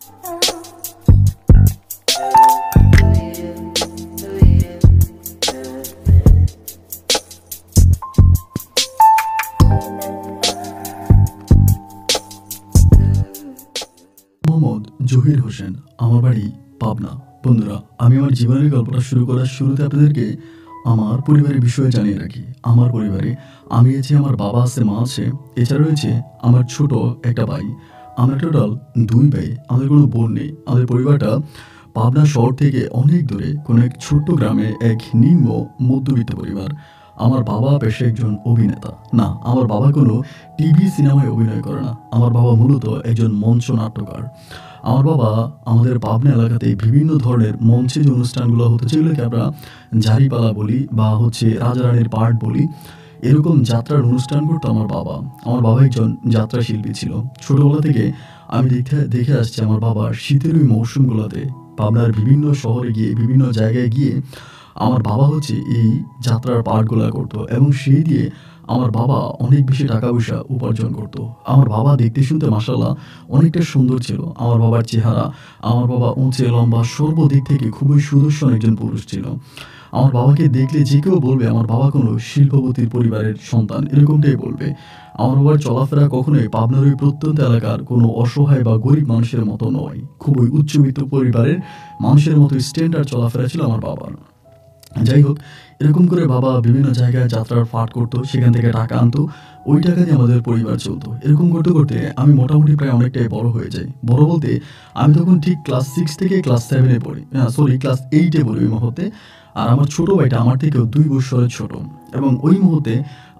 মোহাম্মদ জহির হোসেন, আমার বাড়ি পাবনা। বন্ধুরা, আমি আমার জীবনের গল্পটা শুরু করার শুরুতে আপনাদেরকে আমার পরিবারের বিষয়ে জানিয়ে রাখি। আমার পরিবারে আমি আছি, আমার বাবা আছে, মা আছে, এছাড়া রয়েছে আমার ছোট একটা ভাই। আমরা টোটাল 2 ভাই, আমাদের কোনো বোন নেই। আমাদের পরিবারটা পাবনা শহর থেকে অনেক দূরে কোনো এক ছোট্ট গ্রামে এক নিম্ন মধ্যবিত্ত পরিবার। আমার বাবা পেশায় একজন অভিনেতা না, আমার বাবা কোনো টিভি সিনেমায় অভিনয় করে না। আমার বাবা মূলত একজন মঞ্চ নাট্যকার। আমার বাবা আমাদের পাবনা এলাকাতে বিভিন্ন ধরনের মঞ্চে যে অনুষ্ঠানগুলো হতো, যেগুলোকে আমরা ঝাড়িপালা বলি বা রাজারানীর পাঠ বলি, এরকম যাত্রার অনুষ্ঠান করতো আমার বাবা। আমার বাবা একজন যাত্রা শিল্পী ছিল। ছোটবেলা থেকে আমি দেখে আসছি আমার বাবা শীতের ওই মৌসুমগুলোতে পাবনার বিভিন্ন শহরে গিয়ে, বিভিন্ন জায়গায় গিয়ে আমার বাবা এই যাত্রার পাঠগুলো করতো এবং সেই দিয়ে আমার বাবা অনেক বেশি টাকা পয়সা উপার্জন করতো। আমার বাবা দেখতে শুনতে মাশাআল্লাহ অনেকটা সুন্দর ছিল। আমার বাবার চেহারা, আমার বাবা উঁচে লম্বা, সর্বদিক থেকে খুবই সুদর্শন একজন পুরুষ ছিল। আমার বাবাকে দেখলে যে কেউ বলবে আমার বাবা কোনো শিল্পপতির পরিবারের সন্তান, এরকমটাই বলবে। আমার বাবার চলাফেরা কখনোই পাবনার ওই প্রত্যন্ত এলাকার কোনো অসহায় বা গরিব মানুষের মতো নয়। খুবই উচ্চবিত্ত পরিবারের মানুষের মতো স্ট্যান্ডার্ড চলাফেরা ছিল আমার বাবার। যাই হোক, এরকম করে বাবা বিভিন্ন জায়গায় যাত্রার পাঠ করতো, সেখান থেকে টাকা আনতো, ওই টাকা দিয়ে আমাদের পরিবার চলতো। এরকম করতে করতে আমি মোটামুটি প্রায় অনেকটাই বড় হয়ে যাই। বড় বলতে আমি তখন ঠিক ক্লাস 6 থেকে ক্লাস 7-এ পড়ি, ক্লাস 8-এ পড়ি ওই মুহূর্তে। আর আমার ছোট ভাইটা আমার থেকেও 2 বছরের ছোট। এবং ওই মুহূর্তে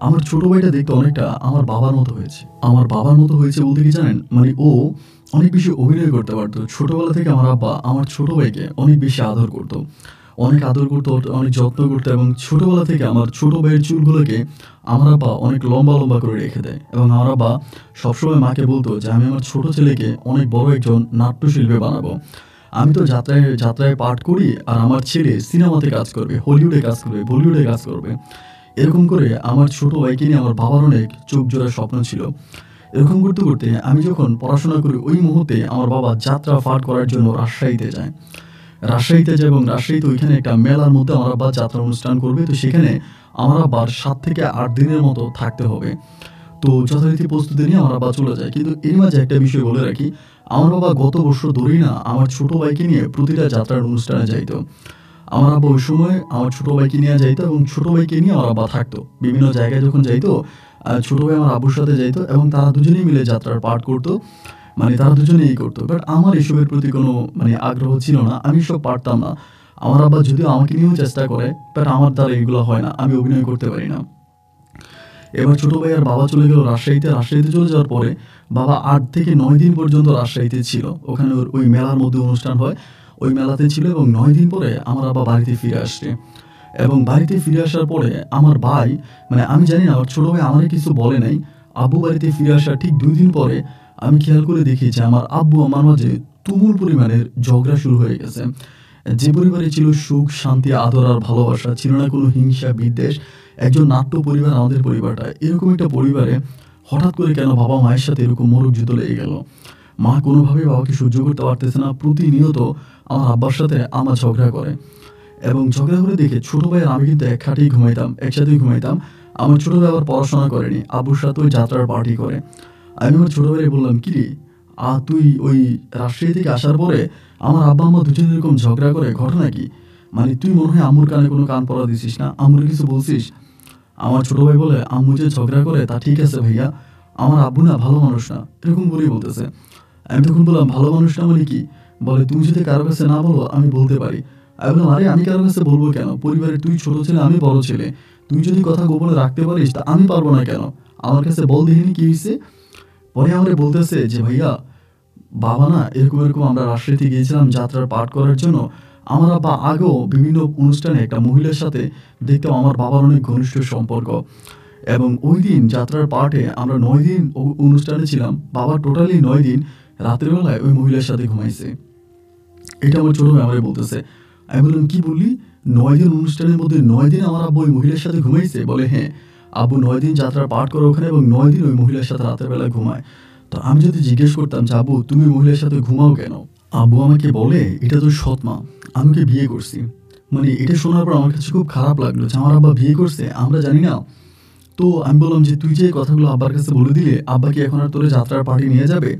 আমার ছোট ভাইটা দেখতে অনেকটা আমার বাবার মতো হয়েছে। আমার বাবার মতো হয়েছে বলতে কি জানেন, মানে ও অনেক বেশি অভিনয় করতে পারতো। ছোটবেলা থেকে আমার আব্বা আমার ছোট ভাইকে অনেক বেশি আদর করতো, অনেক যত্ন করতো। এবং ছোটবেলা থেকে আমার ছোট ভাইয়ের চুলগুলোকে আমার আব্বা অনেক লম্বা লম্বা করে রেখে দেয়। এবং আমার আব্বা সবসময় মাকে বলতো যে আমি আমার ছোট ছেলেকে অনেক বড় একজন নাট্যশিল্পী বানাবো। আমি তো যাত্রায় পাঠ করি, আর আমার ছেলে সিনেমাতে কাজ করবে, হলিউডে কাজ করবে, বলিউডে কাজ করবে। এরকম করে আমার ছোট ভাইকে নিয়ে আমার বাবার অনেক চোখ জোড়া স্বপ্ন ছিল। এরকম করতে করতে আমি যখন পড়াশোনা করি, ওই মুহূর্তে আমার বাবা যাত্রা পাঠ করার জন্য রাজশাহীতে যায় এবং রাজশাহীতে ওইখানে একটা মেলার মধ্যে আমার আব্বা যাত্রা অনুষ্ঠান করবে। তো সেখানে আমার আব্বার 7 থেকে 8 দিনের মতো থাকতে হবে। তো যথারীতি প্রস্তুতি নিয়ে আমার আব্বা চলে যায়। কিন্তু এর মাঝে একটা বিষয় বলে রাখি, আমার বাবা গত বছর ধরেই না আমার ছোট ভাইকে নিয়ে প্রতিটা যাত্রার অনুষ্ঠানে যাইতো। আমার আব্বা ওই সময় আমার ছোট ভাইকে নিয়ে যাইতো এবং ছোট ভাইকে নিয়ে আমার আব্বা থাকতো। বিভিন্ন জায়গায় যখন যাইতো, ছোট ভাই আমার আব্বুর সাথে যাইতো এবং তারা দুজনেই মিলে যাত্রার পাঠ করতো। মানে তারা দুজনেই করতো। বাট আমার এসবের প্রতি কোনো আগ্রহ ছিল না। আমি সব পারতাম না। আমার আব্বা যদিও আমাকে নিয়েও চেষ্টা করে, বাট আমার দ্বারা এগুলো হয় না। আমি অভিনয় করতে পারি না। এবার ছোট ভাই আর বাবা চলে গেল রাজশাহীতে। রাজশাহীতে চলে যাওয়ার পরে বাবা 8 থেকে 9 দিন পর্যন্ত রাজশাহীতে ছিল। ওখানে ওই মেলার মধ্যে অনুষ্ঠান হয়, ওই মেলাতে ছিল। এবং 9 দিন পরে আমার আব্বা বাড়িতে ফিরে আসছে। এবং বাড়িতে ফিরে আসার পরে আমার ভাই, আমি জানি না আমার ছোট ভাই আমাকে কিছু বলে নাই। আব্বু বাড়িতে ফিরে আসার ঠিক 2 দিন পরে আমি খেয়াল করে দেখি যে আমার আব্বু আমার মাঝে তুমুল পরিমাণের ঝগড়া শুরু হয়ে গেছে। যে পরিবারে ছিল সুখ, শান্তি, আদর আর ভালোবাসা, ছিল না কোনো হিংসা বিদ্বেষ, একজন নাট্য পরিবার আমাদের পরিবারটা, এরকম একটা পরিবারে হঠাৎ করে কেন বাবা মায়ের সাথে এরকম মরক যুদ্ধ লেগে গেল। মা কোনোভাবেই বাবাকে সহ্য করতে পারতেছে না। প্রতিনিয়ত আমার আব্বার সাথে আমার ঝগড়া করে। এবং ঝগড়া করে দেখে ছোট ভাই আর আমি কিন্তু একসাথেই ঘুমাইতাম। আমার ছোট ভাই আবার পড়াশোনা করেনি, আব্বুর সাথে ওই যাত্রার পার্টি করে। আমি আমার ছোট ভাইকে বললাম, কিরে তুই ওই রাজশাহী থেকে আসার পরে আমার আব্বা আম্মা দুজনে এরকম ঝগড়া করে, ঘটনা কি? তুই মনে হয় আম্মুর কানে কোনো কান পড়া দিছিস না, আম্মুর কিছু বলছিস? আমার ছোট ভাই বলে, আম্মু যে ঝগড়া করে তা ঠিক আছে ভাইয়া, আমার আব্বু না ভালো মানুষ না, এরকম করেই বলতেছে। আমি তখন বললাম, ভালো মানুষ না মানে কি? বলে, তুমি যদি কারো কাছে না বলো আমি বলতে পারি। আমি বললাম, আরে আমি কারো কাছে বলবো কেন? পরিবারের তুই ছোট ছেলে, আমি বড় ছেলে। তুই যদি কথা গোপনে রাখতে পারিস তা আমি পারবো না কেন? আমার কাছে বল দেখিনি কি হয়েছে। পরে আমারে বলতেছে যে, ভাইয়া বাবা না এরকম আমরা রাজশাহীতে গিয়েছিলাম যাত্রার পাঠ করার জন্য। আমার আব্বা আগেও বিভিন্ন অনুষ্ঠানে একটা মহিলার সাথে দেখতাম আমার বাবার অনেক ঘনিষ্ঠ সম্পর্ক। এবং ওই দিন যাত্রার পাঠে আমরা 9 দিন অনুষ্ঠানে ছিলাম। বাবা টোটালি 9 দিন রাতের বেলায় ওই মহিলার সাথে ঘুমাইছে। এটা আমার ছোট ভাই আমারে বলতেছে। আমি বললাম, কি বললি? 9 দিন অনুষ্ঠানের মধ্যে 9 দিন আমার আব্বু ওই মহিলার সাথে ঘুমাইছে? বলে, হ্যাঁ, আব্বু 9 দিন যাত্রার পাঠ করে ওখানে এবং 9 দিন ওই মহিলার সাথে রাতের বেলায় ঘুমায়। তো আমি যদি জিজ্ঞেস করতাম যে, আব্বু তুমি মহিলার সাথে ঘুমাও কেন? আব্বু আমাকে বলে, "এটা তোর সৎ মা। আমি ওকে বিয়ে করছি।" মানে এটা শোনার পর আমার কাছে খুব খারাপ লাগলো যে আমার আব্বা বিয়ে করছে, আমরা জানি না। তো আমি বললাম যে, "তুই যে এই কথাগুলো আব্বার কাছে বলে দিলে, আব্বা কি এখন আর তোরে যাত্রার পার্টি নিয়ে যাবে?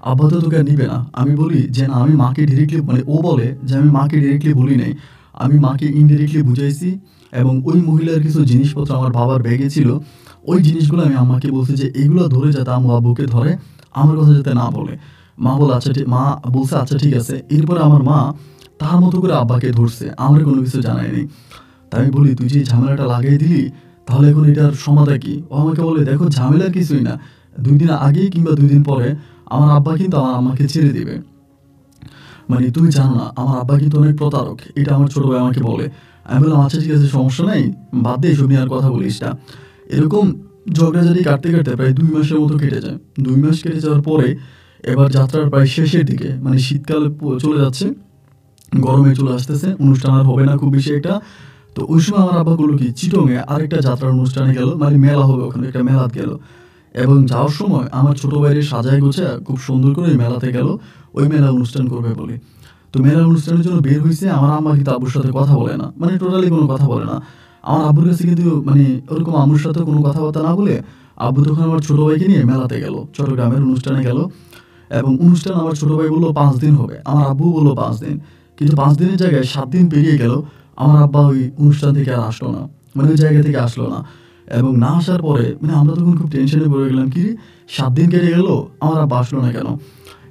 আব্বা তো তোকে আর নিবে না।" আমি বলি যে, "না, আমি মাকে ডিরেক্টলি" মানে ও বলে যে, "আমি মাকে ডিরেক্টলি বলি নাই। আমি মাকে ইনডিরেক্টলি বুঝাইছি এবং ওই মহিলার কিছু জিনিসপত্র আমার বাবার ব্যাগে ছিল। ওই জিনিসগুলো আমি আম্মাকে বলছি যে, এগুলো ধরে যাতে আম্মু আব্বুকে ধরে, আমার কথা যাতে না বলে।" মা বলছে, "আচ্ছা ঠিক আছে।" এরপরে আমার মা তার মতো করে আব্বাকে ধরছে। আমার কোনো কিছু জানায়নি। তাই আমি বলি, "তুই যে এই ঝামেলাটা লাগাই দিলি, তাহলে এখন এটার সমাধা কি?" ও আমাকে বলে, "দেখো ঝামেলার কিছুই না। ২ দিন আগেই কিংবা ২ দিন পরে আমার আব্বা কিন্তু আমার আম্মাকে ছেড়ে দিবে। মানে তুমি জানো না আমার আব্বা কিন্তু অনেক প্রতারক।" এটা আমার ছোট ভাই আমাকে বলে। আমি বললাম, "আচ্ছা ঠিক আছে, সমস্যা নাই। বাদ দে, এসব নিয়ে আর কথা বলিস না।" এরকম ঝগড়াঝাটি কাটতে প্রায় ২ মাসের মতো কেটে যায়। ২ মাস কেটে যাওয়ার পরে এবার যাত্রার প্রায় শেষের দিকে, মানে শীতকাল চলে যাচ্ছে, গরমে চলে আসতেছে। অনুষ্ঠান আর হবে না খুব বেশি একটা। তো ওই সময় আমার আব্বা করলো কি, চিটংয়ে আরেকটা যাত্রার অনুষ্ঠানে গেল। মানে মেলা হবে ওখানে, একটা মেলাত গেল। এবং যাওয়ার সময় আমার ছোট ভাইরে সাজায় গোছায় খুব সুন্দর করে ওই মেলাতে গেল, ওই মেলা অনুষ্ঠান করবে বলে। তো মেলা অনুষ্ঠানের জন্য বের হইছে। আমার আম্মা কিন্তু আব্বুর সাথে কথা বলে না। মানে টোটালি কোনো কথা বলে না। আমার আব্বুর কাছে কিন্তু মানে ওরকম আম্মুর সাথে কোনো কথাবার্তা না বলে আব্বু তখন আমার ছোট ভাইকে নিয়ে মেলাতে গেল। চট্টগ্রামের অনুষ্ঠানে গেল এবং অনুষ্ঠান আমার ছোট ভাই বলল ৫ দিন হবে। আমার আব্বুও বলল ৫ দিন। কিন্তু ৫ দিনের জায়গায় ৭ দিন পেরিয়ে গেল। আমার আব্বা ওই অনুষ্ঠান থেকে আর আসলো না। মানে ওই জায়গা থেকে আসলো না। এবং না আসার পরে মানে আমরা তখন খুব টেনশনে পড়ে গেলাম, কিরে ৭ দিন কেটে গেল, আমার আব্বা আসলো না কেন?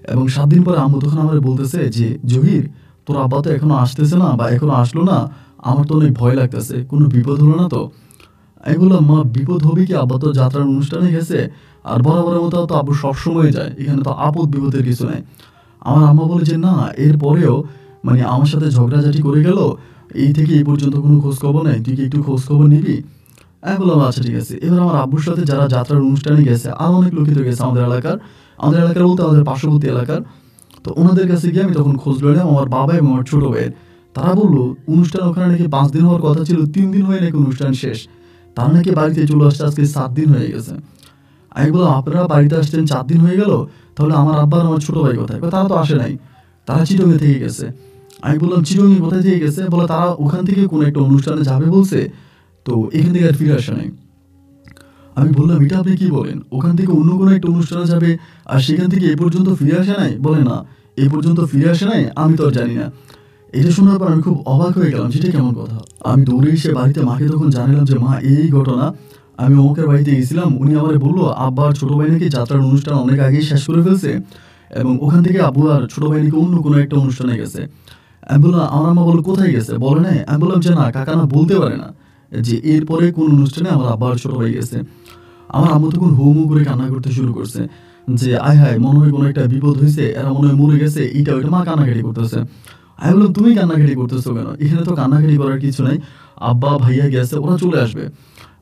এবং ৭ দিন পরে আম্মু তখন আমারে বলতেছে যে, "জহির, তোর আব্বা তো এখনো আসতেছে না বা এখনো আসলো না। আমার তো অনেক ভয় লাগতেছে। কোনো বিপদ হলো না তো?" আমি বললাম, "মা, বিপদ হবে কি? আব্বা তো যাত্রার অনুষ্ঠানে গেছে। আর বরাবরের মতো তো আব্বু সবসময় যায়। এখানে তো আপদ বিপদের কিছু নাই।" আমার আম্মা বলে যে, "না, এরপরেও মানে আমার সাথে ঝগড়াঝাটি করে গেল। এই থেকে এই পর্যন্ত কোনো খোঁজখবর নাই। তুই কি একটু খোঁজখবর নিবি?" আমি বললাম, "আচ্ছা ঠিক আছে।" এবার আমার আব্বুর সাথে যারা যাত্রার অনুষ্ঠানে গেছে, আরো অনেক লোকই তো গেছে আমাদের এলাকার। আমাদের এলাকার বলতে আমাদের পার্শ্ববর্তী এলাকার। তো উনাদের কাছে গিয়ে আমি তখন খোঁজ লইলাম আমার বাবা এবং আমার ছোট ভাইয়ের। তারা বলল, অনুষ্ঠান ওখানে নাকি ৫ দিন হওয়ার কথা ছিল, ৩ দিন হয়ে নাকি অনুষ্ঠান শেষ। তারা নাকি বাড়িতে চলে আসছে আজকে ৭ দিন হয়ে গেছে। আমি বললাম, "আপনারা বাড়িতে আসছেন ৪ দিন হয়ে গেল? তাহলে আমার আব্বা আর আমার ছোট ভাই কোথায়?" কয়, "তারা তো আসে নাই। তারা চিটংয়ে থেকে গেছে।" আমি বললাম, "চিটংয়ে কোথায় থেকে গেছে?" বলে, "তারা ওখান থেকে কোনো একটা অনুষ্ঠানে যাবে বলছে। তো এখান থেকে আর ফিরে আসে নাই।" আমি বললাম, "এটা আপনি কি বলেন? ওখান থেকে অন্য কোনো একটা অনুষ্ঠানে যাবে আর সেখান থেকে এ পর্যন্ত ফিরে আসে নাই?" বলে, "না, এ পর্যন্ত ফিরে আসে নাই, আমি তো আর জানি না।" এটা শোনার পর আমি খুব অবাক হয়ে গেলাম যে এটা কেমন কথা? আমি দৌড়ে এসে বাড়িতে মাকে তখন জানালাম যে, "মা, এই ঘটনা। আমি অমুকের বাড়িতে গেছিলাম। উনি আমারে বলল আব্বা আর ছোট ভাই নাকি যাত্রার অনুষ্ঠান অনেক আগেই শেষ করে ফেলছে এবং ওখান থেকে আব্বু আর ছোট ভাই নাকি অন্য কোনো একটা অনুষ্ঠানে গেছে।" আমি বললাম, আমার আম্মা বলল, "কোথায় গেছে? বলে নাই?" আমি বললাম যে, "না, কাকা না বলতে পারে না যে এরপরে কোন অনুষ্ঠানে আমার আব্বা আর ছোট ভাই গেছে।" আমার আম্মু তখন হু, হু করে কান্না করতে শুরু করছে যে, "আয় হায়! মনে হয় কোনো একটা বিপদ হইছে। এরা মনে হয় মরে গেছে।" এইটা ওইটা মা কান্নাকাটি করতেছে। আমি বললাম, "তুমি কান্নাকাটি করতেছো কেন? এখানে তো কান্নাকাটি করার কিছু নাই। আব্বা, ভাইয়া গেছে, ওরা চলে আসবে।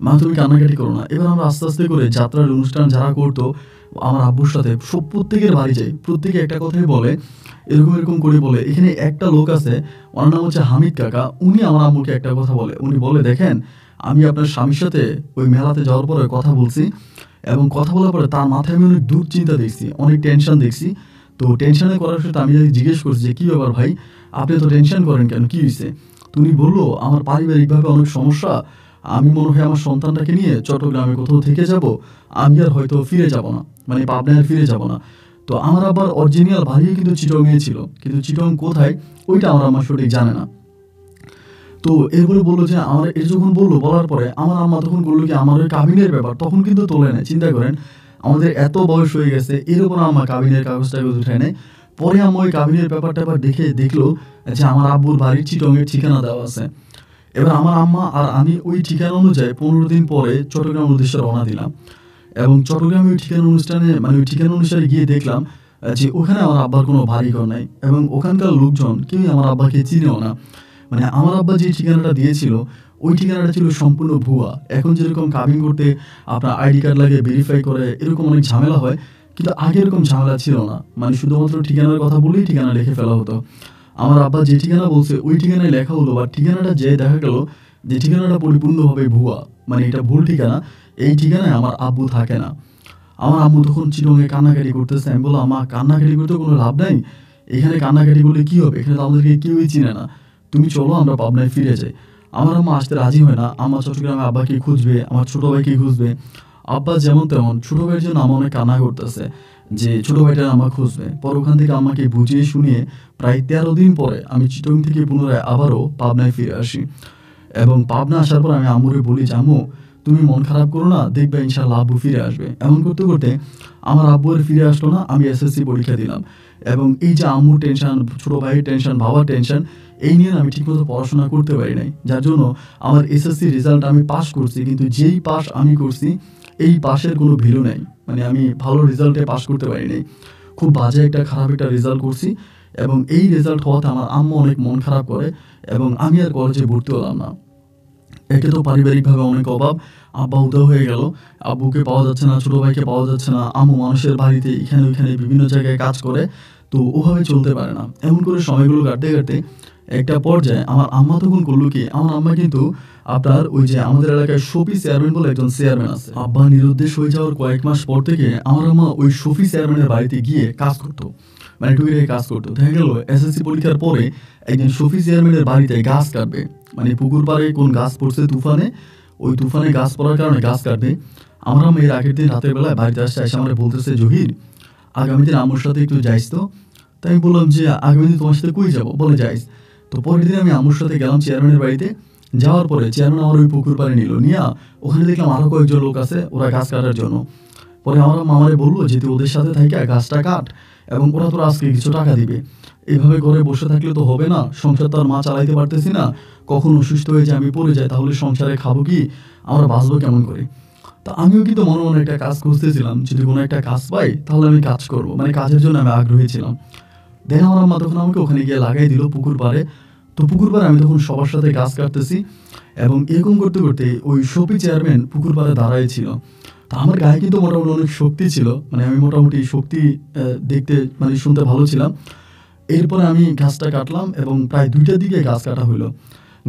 মা, তুমি কান্নাকাটি করো না।" এবার আমরা আস্তে, আস্তে করে যাত্রার অনুষ্ঠান যারা করতো আমার আব্বুর সাথে প্রত্যেকের বাড়ি যাই। প্রত্যেকে একটা কথাই বলে, এরকম করে বলে। এখানে একটা লোক আছে, ওনার নাম হচ্ছে হামিদ কাকা। উনি আমার আম্মুকে একটা কথা বলে। উনি বলে, "দেখেন, আমি আপনার স্বামীর সাথে ওই মেলাতে যাওয়ার পরে কথা বলছি এবং কথা বলার পরে তার মাথায় আমি অনেক দুশ্চিন্তা দেখছি, অনেক টেনশন দেখছি। তো টেনশনে করার সাথে আমি তাকে জিজ্ঞেস করছি যে, 'কি ব্যাপার ভাই? আপনি এত টেনশন করেন কেন? কি হইছে?' তো উনি বলল, 'আমার পারিবারিকভাবে অনেক সমস্যা। আমি মনে হয় আমার সন্তানটাকে নিয়ে চট্টগ্রামে কোথাও থেকে যাব। আমি আর হয়তো ফিরে যাব না। মানে পাবনায় আর ফিরে যাব না।' তো আমার আব্বার অরিজিনাল বাড়িও কিন্তু চিটংয়ে ছিল। কিন্তু চিটং কোথায় ওইটা আমার আম্মা সঠিক জানে না। তো এরপরে বলল যে আমার এটা যখন বলল, বলার পরে আমার আম্মা তখন বলল কি আমার ওই কাবিনের ব্যাপার তখন কিন্তু তোলে নাই। চিন্তা করেন আমাদের এত বয়স হয়ে গেছে এর উপর আম্মা কাবিনের কাগজ-টাগজ উঠায় নাই। পরে আম্মা ওই কাবিনের ব্যাপারটা দেখে দেখলো যে আমার আব্বুর বাড়ির চিটংয়ের ঠিকানা দেওয়া আছে। এবার আমার আম্মা আর আমি ওই ঠিকানা অনুযায়ী ১৫ দিন পরে চট্টগ্রাম উদ্দেশ্যে রওনা দিলাম। এবং চট্টগ্রামে ওই ঠিকানা অনুষ্ঠানে মানে ওই ঠিকানা অনুসারে গিয়ে দেখলাম যে ওখানে আমার আব্বার কোনো বাড়িঘর নাই এবং ওখানকার লোকজন কেউই আমার আব্বাকে চিনেও না। মানে আমার আব্বা যে ঠিকানাটা দিয়েছিল, ওই ঠিকানাটা ছিল সম্পূর্ণ ভুয়া। এখন যেরকম কাবিন করতে আপনার আইডি কার্ড লাগে, ভেরিফাই করে, এরকম অনেক ঝামেলা হয়। কিন্তু আগে এরকম ঝামেলা ছিল না। মানে শুধুমাত্র ঠিকানার কথা বলেই ঠিকানা লিখে ফেলা হতো। আমার আব্বা যে ঠিকানা বলছে, ওই ঠিকানায় লেখা হলো বা ঠিকানাটা যেয়ে দেখা গেল যে ঠিকানাটা পরিপূর্ণভাবে ভুয়া। মানে এটা ভুল ঠিকানা। এই ঠিকানায় আমার আব্বু থাকে না। আমার আম্মু তখন চিটংয়ে কান্নাকাটি করতেছে। আমি বললাম, "মা, কান্নাকাটি করতে কোনো লাভ নাই। এখানে কান্নাকাটি করলে কি হবে, এখানে তো আমাদেরকে কেউই চিনে না, তুমি চলো আমরা পাবনায় ফিরে যাই। আমার আম্মা আসতে রাজি হয় না। আম্মা চট্টগ্রামে আব্বাকে খুঁজবে, আমার ছোট ভাইকে খুঁজবে। আব্বা যেমন তেমন ছোট ভাইয়ের জন্য আমার অনেক কান্না করতেছে যে ছোট ভাইটা আম্মা খুঁজবে। পর ওখান থেকে আমাকে বুঝিয়ে শুনিয়ে প্রায় 13 দিন পরে আমি চিটং থেকে পুনরায় আবারও পাবনায় ফিরে আসি। এবং পাবনা আসার পর আমি আম্মুরে বলি যে আম্মু তুমি মন খারাপ করো না, দেখবে ইনশাল্লাহ আব্বু ফিরে আসবে। এমন করতে করতে আমার আব্বু আর ফিরে আসলো না। আমি এসএসসি পরীক্ষা দিলাম এবং এই যে আম্মুর টেনশন, ছোট ভাইয়ের টেনশন, বাবার টেনশন, এই নিয়ে আমি ঠিকমতো পড়াশোনা করতে পারি নাই। যার জন্য আমার এসএসসি রেজাল্ট আমি পাস করছি, কিন্তু যেই পাস আমি করছি এই পাশের কোনো ভ্যালু নাই। মানে আমি ভালো রেজাল্টে পাস করতে পারি নাই, খুব বাজে একটা খারাপ একটা রেজাল্ট করছি। এবং এই রেজাল্ট হওয়াতে আমার আম্মু অনেক মন খারাপ করে এবং আমি আর কলেজে ভর্তি হলাম না। একে তো পারিবারিকভাবে অনেক অভাব, আব্বা উধাও হয়ে গেল, আব্বুকে পাওয়া যাচ্ছে না, ছোটো ভাইকে পাওয়া যাচ্ছে না, আম্মু মানুষের বাড়িতে এখানে ওইখানে বিভিন্ন জায়গায় কাজ করে, তো ওভাবে চলতে পারে না। এমন করে সময়গুলো কাটতে কাটতে একটা পর্যায়ে আমার আম্মা তখন করলো কি, আমার আম্মা কিন্তু আপনার ওই যে আমাদের এলাকায় শফি চেয়ারম্যান বলে একজন চেয়ারম্যান আছে, আব্বা নিরুদ্দেশ হয়ে যাওয়ার কয়েক মাস পর থেকে আমার আম্মা ওই শফি চেয়ারম্যানের বাড়িতে গিয়ে কাজ করতো, মানে টুকিটাকি কাজ করতো। দেখা গেল এসএসসি পরীক্ষার পরে একদিন শফি চেয়ারম্যানের বাড়িতে গাছ কাটবে, মানে পুকুর পাড়ে কোন গাছ পড়ছে তুফানে, ওই তুফানে গাছ পড়ার কারণে গাছ কাটবে। আমার আম্মা এর আগের দিন রাতের বেলায় বাড়িতে আসছে, এসে আমার বলতেছে জহির আগামী দিন আম্মুর সাথে একটু যাইস তো। তাই আমি বললাম যে আগামী দিন তোমার সাথে কই যাবো, বলে যাইস। তো পরের দিন আমি আম্মুর সাথে গেলাম চেয়ারম্যানের বাড়িতে। যাওয়ার পরে চেয়ারম্যান আমার ওই পুকুর পাড়ে নিল, নিয়ে ওখানে দেখলাম আরও কয়েকজন লোক আছে, ওরা গাছ কাটার জন্য। পরে আমার মামারে বললো যে তুই ওদের সাথে থাইকা গাছটা কাট এবং ওরা তোর আজকে কিছু টাকা দিবে। এইভাবে ঘরে বসে থাকলে তো হবে না, সংসার তো আর মা চালাইতে পারতেছি না, কখন অসুস্থ হয়ে যায় আমি পড়ে যাই, তাহলে সংসারে খাবো কি, আমরা বাঁচবো কেমন করে। তা আমিও কিন্তু মনে মনে একটা কাজ খুঁজতেছিলাম, যদি কোনো একটা কাজ পাই তাহলে আমি কাজ করবো, মানে কাজের জন্য আমি আগ্রহী ছিলাম। দেখে আমার আম্মা তখন আমাকে ওখানে গিয়ে লাগাই দিল পুকুর পাড়ে। তো পুকুর পাড়ে আমি তখন সবার সাথে গাছ কাটতেছি এবং এরকম করতে করতে ওই শফি চেয়ারম্যান পুকুর পাড়ে দাঁড়াই ছিল। তা আমার গায়ে কিন্তু মোটামুটি অনেক শক্তি ছিল, মানে আমি মোটামুটি শক্তি দেখতে মানে শুনতে ভালো ছিলাম। এরপরে আমি গাছটা কাটলাম এবং প্রায় 2টার দিকে গাছ কাটা হলো।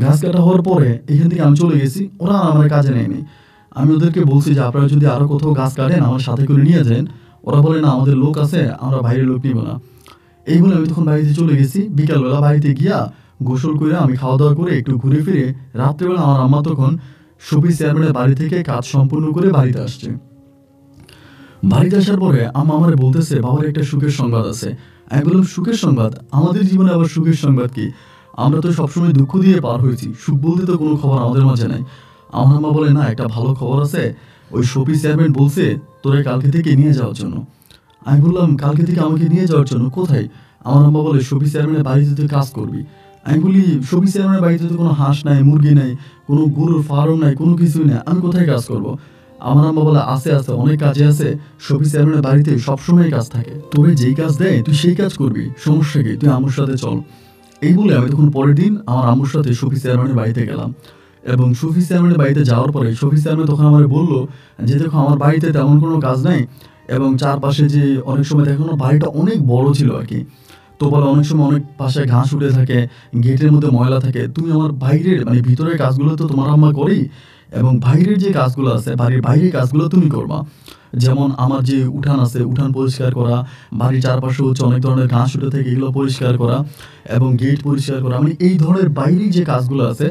গাছ কাটা হওয়ার পরে এখান থেকে আমি চলে গেছি, ওরা আমার কাজে নেয়নি। আমি ওদেরকে বলছি যে আপনারা যদি আরও কোথাও গাছ কাটেন আমার সাথে করে নিয়ে যান। ওরা বলে না আমাদের লোক আছে, আমরা বাইরের লোক নিব না। এই বলে আমি তখন বাড়িতে চলে গেছি। বিকালবেলা বাড়িতে গিয়া গোসল করে আমি খাওয়া দাওয়া করে একটু ঘুরে ফিরে রাত্রেবেলা আমার আম্মা তখন শফি চেয়ারম্যানের বাড়ি থেকে কাজ সম্পূর্ণ করে বাড়িতে আসছে। বাড়িতে আসার পরে আম্মা আমারে বলতেছে বাবার একটা সুখের সংবাদ আছে। আমি বললাম সুখের সংবাদ, আমাদের জীবনে আবার সুখের সংবাদ কি, আমরা তো সবসময় দুঃখ দিয়ে পার হয়েছি, সুখ বলতে তো কোনো খবর আমাদের মাঝে নাই। আমার আম্মা বলে না একটা ভালো খবর আছে, ওই শফি চেয়ারম্যান বলছে তোরে কালকে থেকে নিয়ে যাওয়ার জন্য। আমি বললাম কালকে থেকে আমাকে নিয়ে যাওয়ার জন্য কোথায়? আমার আম্মা বলে শফি চেয়ারম্যানের বাড়িতে তুই কাজ করবি। আমি বলি শফি চেয়ারম্যানের বাড়িতে তো কোনো হাঁস নাই, মুরগি নাই, কোনো গরুর ফার্ম নাই, কোনো কিছুই নাই, আমি কোথায় কাজ করব? আমার আম্মা বলে আছে আছে অনেক কাজে আছে, শফি চেয়ারম্যানের বাড়িতে সবসময় কাজ থাকে, তোরে যেই কাজ দেয় তুই সেই কাজ করবি, সমস্যা কি, তুই আম্মুর সাথে চল। এই বলে আমি তখন পরের দিন আমার আম্মুর সাথে শফি চেয়ারম্যানের বাড়িতে গেলাম। এবং শফি চেয়ারম্যানের বাড়িতে যাওয়ার পরে শফি চেয়ারম্যান তখন আমার বললো যে দেখো আমার বাড়িতে তেমন কোনো কাজ নাই এবং চারপাশে যে অনেক সময় দেখো না বাড়িটা অনেক বড় ছিল আর কি, তো বলে অনেক সময় অনেক পাশে ঘাস উঠে থাকে, গেটের মধ্যে ময়লা থাকে, তুমি আমার বাইরের মানে ভিতরের কাজগুলো তো তোমার আম্মা করেই এবং বাইরের যে কাজগুলো আছে বাড়ির বাইরের কাজগুলো তুমি করবা। যেমন আমার যে উঠান আছে উঠান পরিষ্কার করা, বাড়ির চারপাশে হচ্ছে অনেক ধরনের ঘাস উঠে থাকে এগুলো পরিষ্কার করা এবং গেট পরিষ্কার করা, মানে এই ধরনের বাইরের যে কাজগুলো আছে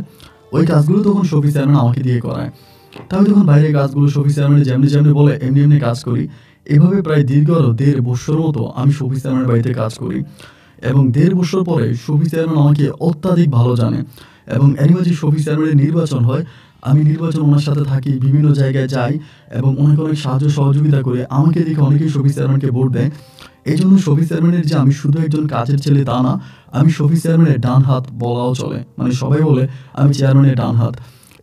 ওই কাজগুলো তখন শফি চেয়ারম্যান আমাকে দিয়ে করায়। তাই তখন বাইরের কাজগুলো শফি চেয়ারম্যান যেমনি যেমনি বলে এমনি এমনি কাজ করি। এভাবে প্রায় দীর্ঘ 1.5 বছর মতো আমি শফি চেয়ারম্যানের বাড়িতে কাজ করি এবং 1.5 বছর পরে শফি চেয়ারম্যান আমাকে অত্যাধিক ভালো জানে এবং এর মাঝে শফি চেয়ারম্যানের নির্বাচন হয়। আমি নির্বাচন ওনার সাথে থাকি, বিভিন্ন জায়গায় যাই এবং অনেক অনেক সাহায্য সহযোগিতা করে আমাকে দেখে অনেকেই শফি চেয়ারম্যানকে ভোট দেয়। এই জন্য শফি চেয়ারম্যানের যে আমি শুধু একজন কাজের ছেলে তা না, আমি শফি চেয়ারম্যানের ডান হাত বলাও চলে, মানে সবাই বলে আমি চেয়ারম্যানের ডান হাত।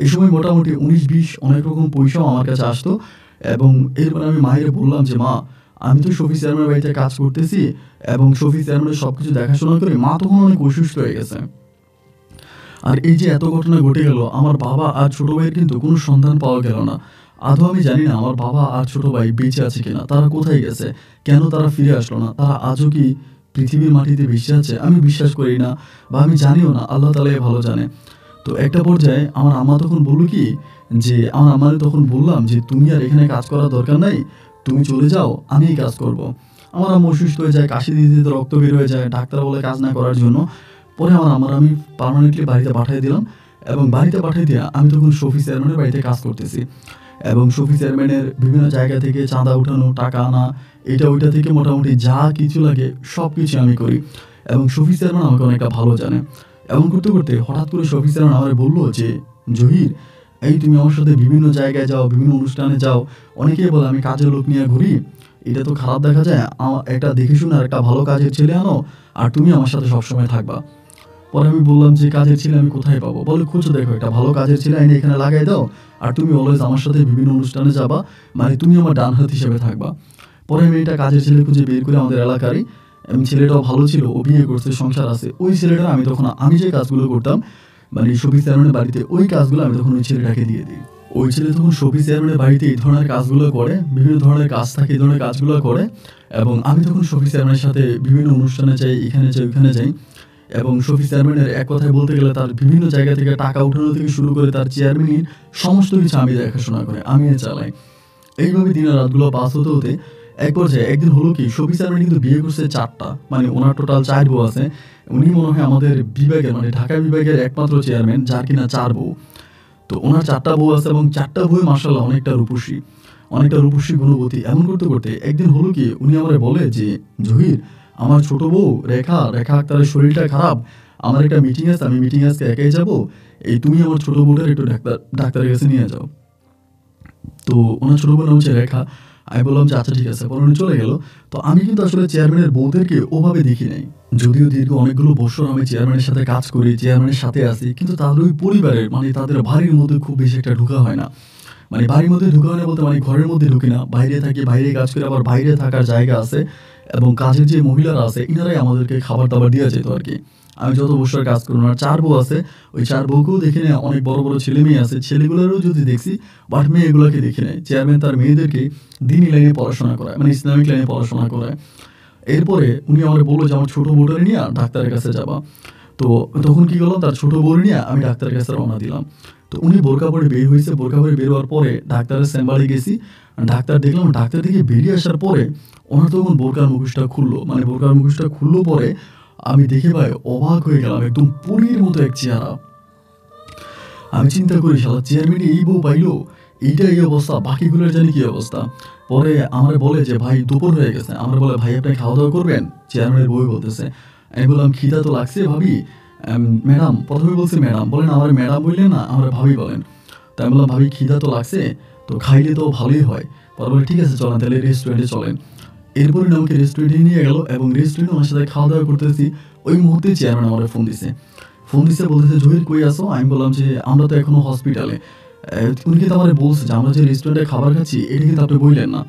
এই সময় মোটামুটি 19-20 অনেক রকম পয়সাও আমার কাছে আসতো এবং এরপর আমি মায়ের বললাম যে মা আমি তো শফি চেয়ারম্যানের বাড়িতে কাজ করতেছি এবং শফি চেয়ারম্যানের সব কিছু দেখাশোনা করে। মা তখন অনেক অসুস্থ হয়ে গেছে। আর এই যে এত ঘটনা ঘটে গেল, আমার বাবা আর ছোট ভাইয়ের কিন্তু কোনো সন্ধান পাওয়া গেল না। আদৌ আমি জানি না আমার বাবা আর ছোট ভাই বেঁচে আছে কিনা, তারা কোথায় গেছে, কেন তারা ফিরে আসলো না, তারা আজও কি পৃথিবীর মাটিতে ভেসে আছে? আমি বিশ্বাস করি না বা আমি জানিও না, আল্লাহ তাআলাই ভালো জানে। তো একটা পর্যায়ে আমার আম্মা তখন বলল কি যে আমার আম্মারে তখন বললাম যে তুমি আর এখানে কাজ করার দরকার নাই, তুমি চলে যাও, আমিই কাজ করব। আমার আম্মু অসুস্থ হয়ে যায়, কাশি দিতে দিতে রক্ত বের হয়ে যায়, ডাক্তার বলে কাজ না করার জন্য। পরে আমি পার্মানেন্টলি বাড়িতে পাঠিয়ে দিলাম এবং বাড়িতে পাঠিয়ে দিয়ে আমি তখন শফি চেয়ারম্যানের বাড়িতে কাজ করতেছি এবং শফি চেয়ারম্যানের বিভিন্ন জায়গা থেকে চাঁদা উঠানো, টাকা আনা, এটা ওইটা থেকে মোটামুটি যা কিছু লাগে সব কিছু আমি করি এবং শফি চেয়ারম্যান আমাকে অনেকটা ভালো জানে। এমন করতে করতে হঠাৎ করে শফি চেয়ারম্যান আমার বললো যে, জহির, এই তুমি আমার সাথে বিভিন্ন জায়গায় যাও, বিভিন্ন অনুষ্ঠানে যাও, অনেকেই বলে আমি কাজের লোক নিয়ে ঘুরি, এটা তো খারাপ দেখা যায়, একটা দেখে শুনে আর একটা ভালো কাজের ছেলে আনো আর তুমি আমার সাথে সবসময় থাকবা। পরে আমি বললাম যে কাজের ছেলে আমি কোথায় পাবো? বলে খুঁজে দেখো, একটা ভালো কাজের ছেলে এনে এখানে লাগাই দাও আর তুমি অলওয়েজ আমার সাথে বিভিন্ন অনুষ্ঠানে যাবা, মানে তুমি আমার ডান হাত হিসেবে থাকবা। পরে আমি এটা কাজের ছেলে খুঁজে বের করে আমাদের এলাকারই, এবং ছেলেটাও ভালো ছিল, ও বিয়ে করছে, সংসার আছে। ওই ছেলেটা আমি যে কাজগুলো করতাম মানে শফি চেয়ারম্যানের বাড়িতে, ওই কাজগুলো আমি তখন ওই ছেলেটাকে দিয়ে দিই। ওই ছেলে তখন শফি চেয়ারম্যানের বাড়িতে এই ধরনের কাজগুলো করে, বিভিন্ন ধরনের কাজ থাকে, এই ধরনের কাজগুলো করে এবং আমি তখন শফি চেয়ারম্যানের সাথে বিভিন্ন অনুষ্ঠানে যাই, এখানে যাই, ওইখানে যাই এবং শফি চেয়ারম্যানের এক কথায় বলতে গেলে তার বিভিন্ন জায়গা থেকে টাকা উঠানো থেকে শুরু করে তার চেয়ারম্যানের সমস্ত কিছু আমি দেখাশোনা করে, আমি চালাই। এইভাবে দিনের রাতগুলো পাস হতে হতে এক পর্যায়ে একদিন হলো কি, শফি চেয়ারম্যান কিন্তু বিয়ে করছে 4টা, মানে ওনার টোটাল 4 বউ আছে। উনি মনে হয় আমাদের বিভাগের মানে ঢাকা বিভাগের একমাত্র চেয়ারম্যান যার কিনা 4 বউ। তো ওনার 4টা বউ আছে এবং 4টা বউ মাশাআল্লাহ অনেকটা রূপসী গুণবতী। এমন করতে করতে একদিন হলো কি, উনি আমারে বলে যে, জহির, আমার ছোট বউ রেখা আক্তারের শরীরটা খারাপ, আমার একটা মিটিং আছে, আমি মিটিং আজকে একাই যাব, এই তুমি আমার ছোট বউটার একটু ডাক্তারের কাছে নিয়ে যাও। তো ওনার ছোট বোন হচ্ছে রেখা। আমি বললাম যে আচ্ছা ঠিক আছে, পরে উনি চলে গেল। তো আমি কিন্তু আসলে চেয়ারম্যানের বউদেরকে ওভাবে দেখি নাই, যদিও দীর্ঘ অনেকগুলো বছর আমি চেয়ারম্যানের সাথে কাজ করি, চেয়ারম্যানের সাথে আছি, কিন্তু তাদের ওই পরিবারের মানে তাদের বাড়ির মধ্যে খুব বেশি একটা ঢোকা হয় না। মানে বাড়ির মধ্যে ঢোকা হয় না বলতে মানে ঘরের মধ্যে ঢুকি না, বাইরে থাকি, বাইরে কাজ করে, আবার বাইরে থাকার জায়গা আছে এবং কাজের যে মহিলারা আছে ইনারাই আমাদেরকে খাবার দাবার দিয়ে যেত আর কি। আমি যত বছর কাজ করি, ওনার 4 বউ আছে, ওই 4 বউকেও দেখে নেয়, অনেক বড় বড় ছেলে মেয়ে আছে, ছেলেগুলোরও যদি দেখছি, বাট মেয়েগুলোকে দেখে নেয়। চেয়ারম্যান তার মেয়েদেরকে দিনী লাইনে পড়াশোনা করায়, মানে ইসলামিক লাইনে পড়াশোনা করায়। এরপরে উনি আমার বললো যে আমার ছোট বউটারে নিয়ে ডাক্তারের কাছে যাবা। তো তখন কি করলাম, তার ছোট বউ নিয়ে আমি ডাক্তারের কাছে রওনা দিলাম। তো উনি বোরকা পরে বের হয়েছে, বোরকা পরে বের হওয়ার পরে ডাক্তারের চেম্বারে গেছি, ডাক্তার দেখলাম। ডাক্তার থেকে বেরিয়ে আসার পরে ওনার তখন বোরকার মুখোশটা খুললো, মানে বোরকার মুখোশটা খুললো পরে আমি দেখে ভাই অবাক হয়ে গেলাম, একদম পরীর মতো এক চেহারা। আমি চিন্তা করি শালা চেয়ারম্যান এই বউ পাইলো, এইটা এই অবস্থা, বাকিগুলোর জানি কি অবস্থা। পরে আমার বলে যে ভাই দুপুর হয়ে গেছে, আমার বলে ভাই আপনি খাওয়া দাওয়া করবেন? চেয়ারম্যানের বউ বলতেছে। আমি বললাম খিদা তো লাগছে ভাবি। ম্যাডাম, প্রথমে বলছি ম্যাডাম, বলেন আমার ম্যাডাম বললেন না, আমার ভাবি বলেন। তাই আমি বললাম ভাবি খিদা তো লাগছে, তো খাইলে তো ভালোই হয়। পরে বলে ঠিক আছে চলেন তাহলে রেস্টুরেন্টে চলেন। এরপরে আমাকে রেস্টুরেন্টে নিয়ে গেল এবং রেস্টুরেন্টে আমার সাথে খাওয়া দাওয়া করতেছি। ওই মুহূর্তে চেয়ারম্যান আমার ফোন দিছে বলতেছে জহির কই আসো? আমি বললাম যে আমরা তো এখনো হসপিটালে। উনি কিন্তু আমার বলছে যে আমরা যে রেস্টুরেন্টে খাবার খাচ্ছি এটা কিন্তু আপনি বললেন না,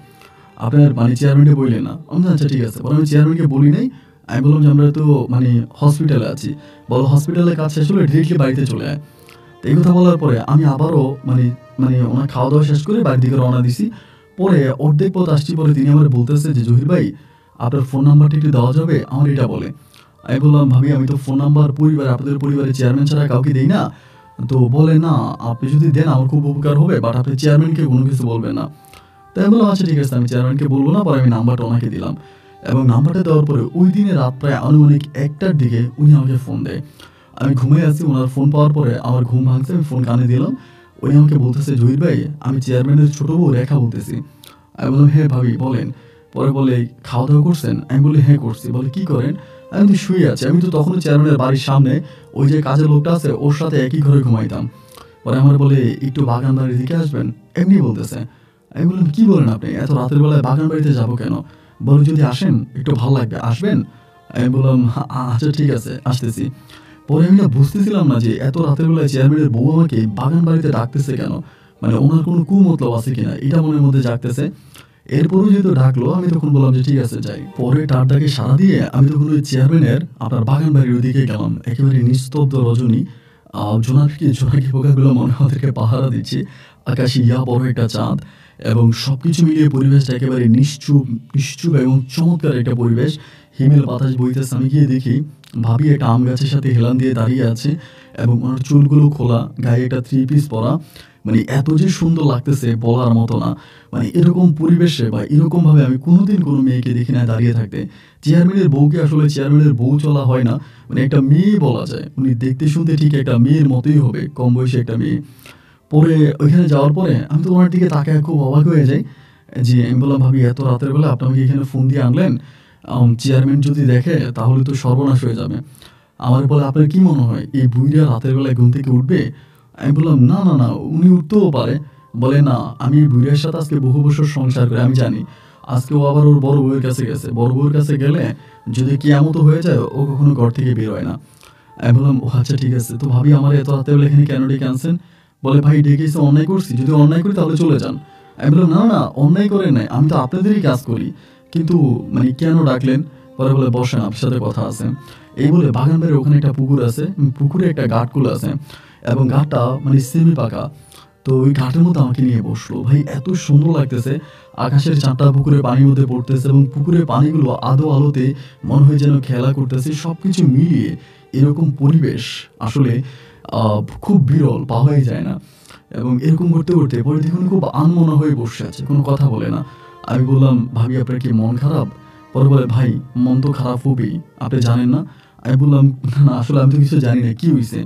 আপনার মানে চেয়ারম্যানকে বললেন না। আমি আচ্ছা ঠিক আছে, পরে আমি চেয়ারম্যানকে বলি নাই। আমি বললাম যে আমরা তো মানে হসপিটালে আছি। বলো হসপিটালে কাজ শেষ হলে ডিরেক্টলি বাড়িতে চলে আয়। তো এই কথা বলার পরে আমি আবারও মানে মানে ওনার খাওয়া দাওয়া শেষ করে বাড়ির দিকে রওনা দিছি। পরে অর্ধেক পথ আসছি, পরে তিনি আমার বলতেছে যে জহির ভাই আপনার ফোন নাম্বারটা একটু দেওয়া যাবে? আমার এটা বলে। আমি বললাম ভাবি আমি তো ফোন নাম্বার আপনাদের পরিবারের চেয়ারম্যান ছাড়া কাউকে দিই না। তো বলে না আপনি যদি দেন আমার খুব উপকার হবে, বাট আপনি চেয়ারম্যানকে কোনো কিছু বলবেন না। তাই আমি বললাম আচ্ছা ঠিক আছে, আমি চেয়ারম্যানকে বলবো না। পরে আমি নাম্বারটা ওনাকে দিলাম এবং নাম্বারটা দেওয়ার পরে ওই দিনে রাত প্রায় আনুমানিক 1টার দিকে উনি আমাকে ফোন দেয়। আমি ঘুমিয়ে আছি, ওনার ফোন পাওয়ার পরে আমার ঘুম ভাঙছে, আমি ফোন কানে দিলাম। উনি আমাকে বলতেছে জহির ভাই আমি চেয়ারম্যানের ছোট বউ রেখা বলতেছি। আমি বললাম হ্যাঁ ভাবি বলেন। পরে বলে খাওয়া দাওয়া করছেন? আমি বলি হ্যাঁ করছি। বলে কি করেন? আমি তো শুয়ে আছি, আমি তো তখনও চেয়ারম্যানের বাড়ির সামনে ওই যে কাজের লোকটা আছে ওর সাথে একই ঘরে ঘুমাইতাম। পরে আমার বলে একটু বাগান বাড়ির দিকে আসবেন, এমনি বলতেছে। আমি বললাম কি বলেন আপনি, এত রাতের বেলায় বাগান বাড়িতে যাবো কেন? বলে যদি আসেন একটু ভালো লাগবে, আসবেন? আমি বললাম আচ্ছা ঠিক আছে আসতেছি। পরে আমি না বুঝতেছিলাম না যে এত রাতের বেলায় চেয়ারম্যানের বউ আমাকে বাগান বাড়িতে ডাকতেছে কেন, মানে ওনার কোনো কুমতলব আছে কিনা এটা মনের মধ্যে জাগতেছে। এরপরও যেহেতু ডাকলো আমি তখন বললাম যে ঠিক আছে যাই। পরে তার ডাকে সাড়া দিয়ে আমি তখন ওই চেয়ারম্যানের আপনার বাগান বাড়ির ওইদিকে গেলাম। একেবারে নিস্তব্ধ রজনী, জোনাকি পোকাগুলো মনে হয় ওদেরকে পাহারা দিচ্ছে, আকাশে বড় একটা চাঁদ এবং সবকিছু মিলিয়ে পরিবেশটা একেবারে নিশ্চুপ এবং চমৎকার একটা পরিবেশ। হিমেল বাতাস বইতেছে। আমি গিয়ে দেখি ভাবি একটা আম গাছের সাথে হেলান দিয়ে দাঁড়িয়ে আছে এবং ওনার চুলগুলো খোলা, গায়ে একটা 3 পিস পরা, মানে এত যে সুন্দর লাগতেছে বলার মতো না। মানে এরকম পরিবেশে বা এরকমভাবে আমি কোনোদিন কোনো মেয়েকে দেখি না দাঁড়িয়ে থাকতে। চেয়ারম্যানের বউকে আসলে চেয়ারম্যানের বউ চলা হয় না। মানে একটা মেয়ে বলা যায়। উনি দেখতে শুনতে ঠিক একটা মেয়ের মতোই হবে, কম বয়সী একটা মেয়ে। পরে ওইখানে যাওয়ার পরে আমি তো ওনার দিকে তাকায় খুব অবাক হয়ে যাই। যে আমি বললাম, "ভাবি এত রাতের বেলা আপনি আমাকে এখানে ফোন দিয়ে আনলেন? চেয়ারম্যান যদি দেখে তাহলে তো সর্বনাশ হয়ে যাবে।" আমারে বলে, "আপনার কি মনে হয় এই বুইড়া রাতের বেলায় ঘুম থেকে উঠবে?" আমি বললাম, "না, না, না, উনি উঠতেও পারে।" বলে, "না, আমি এই বুইড়ার সাথে আজকে বহু বছর সংসার করি, আমি জানি। আজকে ও আবার ওর বড় বউয়ের কাছে গেছে। বড় বউয়ের কাছে গেলে যদি কিয়ামতও হয়ে যায় ও কখনো ঘর থেকে বের হয় না।" আমি বললাম, "ও আচ্ছা ঠিক আছে। তো ভাবি আমারে এত রাতের বেলা এখানে কেন ডেকে আনছেন?" বলে, "ভাই ডেকেছি অন্যায় করছি? যদি অন্যায় করি তাহলে চলে যান।" আমি বললাম, "না, না, অন্যায় করেন নাই। আমি তো আপনাদেরই কাজ করি। কিন্তু মানে কেন ডাকলেন?" পরে বলে, "বসেন, আপনার সাথে কথা আছে।" এই বলে বাগান বাড়ির ওখানে একটা পুকুর আছে। পুকুরে একটা ঘাটকুলো আছে এবং ঘাটটা মানে সেমি পাকা। তো ওই ঘাটের মধ্যে আমাকে নিয়ে বসলো। ভাই এত সুন্দর লাগতেছে। আকাশের চাঁদটা পুকুরের পানির মধ্যে পড়তেছে এবং পুকুরের পানিগুলো আধো আলোতে মনে হয় যেন খেলা করতেছে। সবকিছু মিলিয়ে এরকম পরিবেশ আসলে খুব বিরল, পাওয়াই যায় না। এবং এরকম করতে, করতে পরে দেখুন খুব আনমনা হয়ে বসে আছে। কোনো কথা বলে না। আমি বললাম, "ভাবি আপনার কি মন খারাপ?" পরে বলে, "ভাই মন তো খারাপ হবেই। আপনি জানেন না?" আমি বললাম, "না, না, আসলে আমি তো কিছু জানি না। কি হইছে?"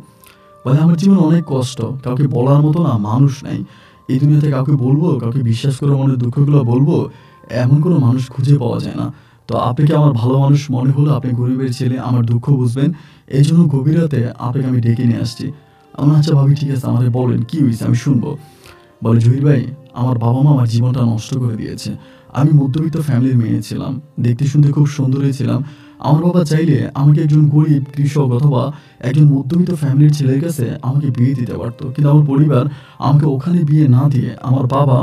বলে, "আমার জীবনে অনেক কষ্ট। কাউকে বলার মতো না মানুষ নাই। এই দুনিয়াতে কাউকে বলবো, কাউকে বিশ্বাস করে মনের দুঃখগুলো বলবো, এমন কোনো মানুষ খুঁজে পাওয়া যায় না। তো আপনাকে আমার ভালো মানুষ মনে হলো, আপনি গরিবের ছেলে, আমার দুঃখ বুঝবেন। এইজন্য গভীর রাতে আপনাকে আমি ডেকে নিয়ে আসছি।" আমি বললাম, "আচ্ছা ভাবি ঠিক আছে, আমারে বলেন কি হইছে আমি শুনবো।" বলে, "জহির ভাই, আমার বাবা-মা আমার জীবনটা নষ্ট করে দিয়েছে। আমি মধ্যবিত্ত ফ্যামিলির মেয়ে ছিলাম। দেখতে শুনতে খুব সুন্দরী ছিলাম। আমার বাবা চাইলে আমাকে একজন গরিব কৃষক অথবা একজন মধ্যবিত্ত ফ্যামিলির ছেলের কাছে আমাকে বিয়ে দিতে পারত। কিন্তু আমার পরিবার আমাকে ওখানে বিয়ে না দিয়ে আমার বাবা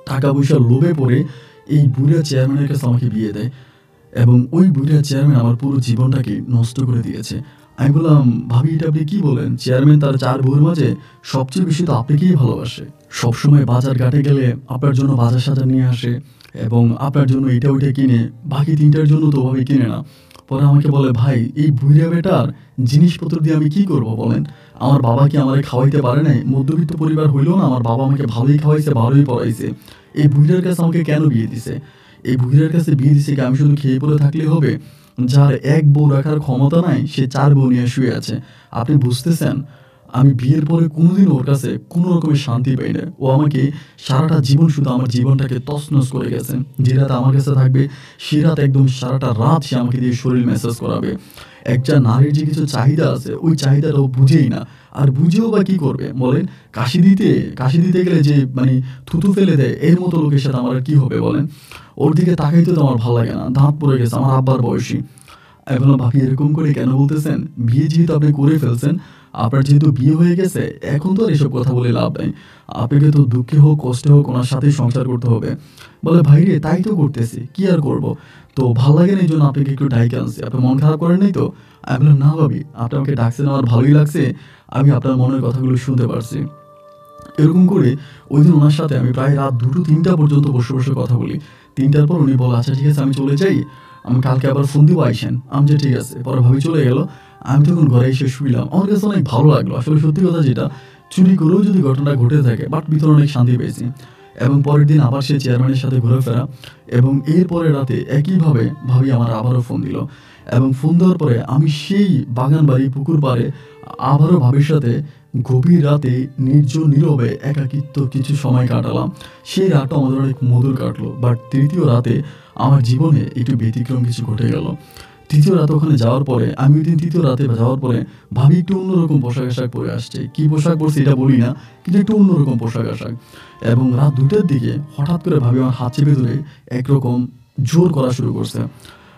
টাকা-পয়সার লোভে পড়ে এই বুড়া চেয়ারম্যানের কাছে আমাকে বিয়ে দেয়। এবং ওই বুড়া চেয়ারম্যান আমার পুরো জীবনটাকে নষ্ট করে দিয়েছে।" আমি বললাম, "ভাবি এটা আপনি কি বলেন? চেয়ারম্যান তার ৪ বউয়ের মাঝে সবচেয়ে বেশি তো আপনাকেই ভালোবাসে। সবসময় বাজার ঘাটে গেলে আপনার জন্য বাজার-সাজার নিয়ে আসে এবং আপনার জন্য এটা ওইটা কিনে, বাকি ৩ টার জন্য তো ওভাবে কিনে না।" পরে আমাকে বলে, "ভাই এই বুইড়া বেটার জিনিসপত্র দিয়ে আমি কি করব বলেন? আমার বাবা কি আমারে খাওয়াইতে পারে নাই? মধ্যবিত্ত পরিবার হইলেও না আমার বাবা আমাকে ভালোই খাওয়াইছে, ভালোই পড়াইছে। এই বুইড়ার কাছে আমাকে কেন বিয়ে দিছে? এই বুইড়ার কাছে বিয়ে দিছে কি আমি শুধু খেয়ে পরে থাকলেই হবে? যার ১ বউ রাখার ক্ষমতা নাই সে ৪ বউ নিয়ে শুয়ে আছে। আপনি বুঝতেছেন? আমি বিয়ের পরে কোনোদিন ওর কাছে কোনো রকমের শান্তি পাই না। ও আমাকে সারাটা জীবন শুধু আমার জীবনটাকে তছনছ করে গেছে। যে রাত আমার কাছে থাকবে সে রাত একদম সারাটা রাত সে আমাকে দিয়ে শরীর ম্যাসাজ করাবে। একটা নারীর যে কিছু চাহিদা আছে ওই চাহিদাটা ও বুঝেই না। আর বুঝেও বা কি করবে বলেন? কাশি দিতে গেলে যে মানে থুতু ফেলে দেয় এর মতো লোকের সাথে আমার আর কি হবে বলেন? ওর দিকে তাকাইতে তো আমার ভাল লাগে না। দাঁত পড়ে গেছে আমার আব্বার বয়সী। আমি বললাম, "ভাবি এরকম করে কেন বলতেছেন? বিয়ে যেহেতু আপনি করে ফেলছেন, আপনার যেহেতু বিয়ে হয়ে গেছে, এখন তো আর এসব কথা বলে লাভ নাই। আপনাকে তো দুঃখে হোক, কষ্টে হোক ওনার সাথেই সংসার করতে হবে।" বলে, "ভাইরে তাই তো করতেছি। কি আর করব? তো ভাল লাগে না এইজন্য আপনাকে একটু ডাইকা আনছি। আপনি মন খারাপ করেন নাই তো?" আমি বললাম, "না ভাবি, আপনি আমাকে ডাকছেন আমার ভালোই লাগছে। আমি আপনার মনের কথাগুলো শুনতে পারছি।" এরকম করে ঐদিন উনার সাথে আমি প্রায় রাত ২টো-৩টা পর্যন্ত বসে, বসে কথা বলি। ৩টার পর উনি বলে, "আচ্ছা ঠিক আছে আমি চলে যাই। আমি কালকে আবার ফোন দিব আইসেন।" আমি যে, "ঠিক আছে।" পরে ভাবি চলে গেল। আমি তখন ঘরে এসে শুইলাম। আমার কাছে অনেক ভালো লাগলো। আসলে সত্যি কথা যেটা, চুরি করেও যদি ঘটনাটা ঘটে থাকে বাট ভিতরে অনেক শান্তি পেয়েছি। এবং পরের দিন আবার সেই চেয়ারম্যানের সাথে ঘোরাফেরা এবং এর পরের রাতে একইভাবে ভাবি আমার আবারও ফোন দিল। এবং ফোন দেওয়ার পরে আমি সেই বাগানবাড়ি পুকুর পাড়ে আবারও ভাবির সাথে গভীর রাতে নির্জন নীরবে একাকিত্ব কিছু সময় কাটালাম। সেই রাতটা আমাদের অনেক মধুর কাটলো। বাট ৩য় রাতে আমার জীবনে একটু ব্যতিক্রম কিছু ঘটে গেল। ৩য় রাতে ওখানে যাওয়ার পরে আমি ওইদিন ৩য় রাতে যাওয়ার পরে ভাবি একটু অন্যরকম পোশাক-আশাক পরে আসছে। কি পোশাক পরছে এটা বলি না, কিন্তু একটু অন্যরকম পোশাক-আশাক। এবং রাত ২টার দিকে হঠাৎ করে ভাবি আমার হাত চেপে ধরে একরকম জোর করা শুরু করছে।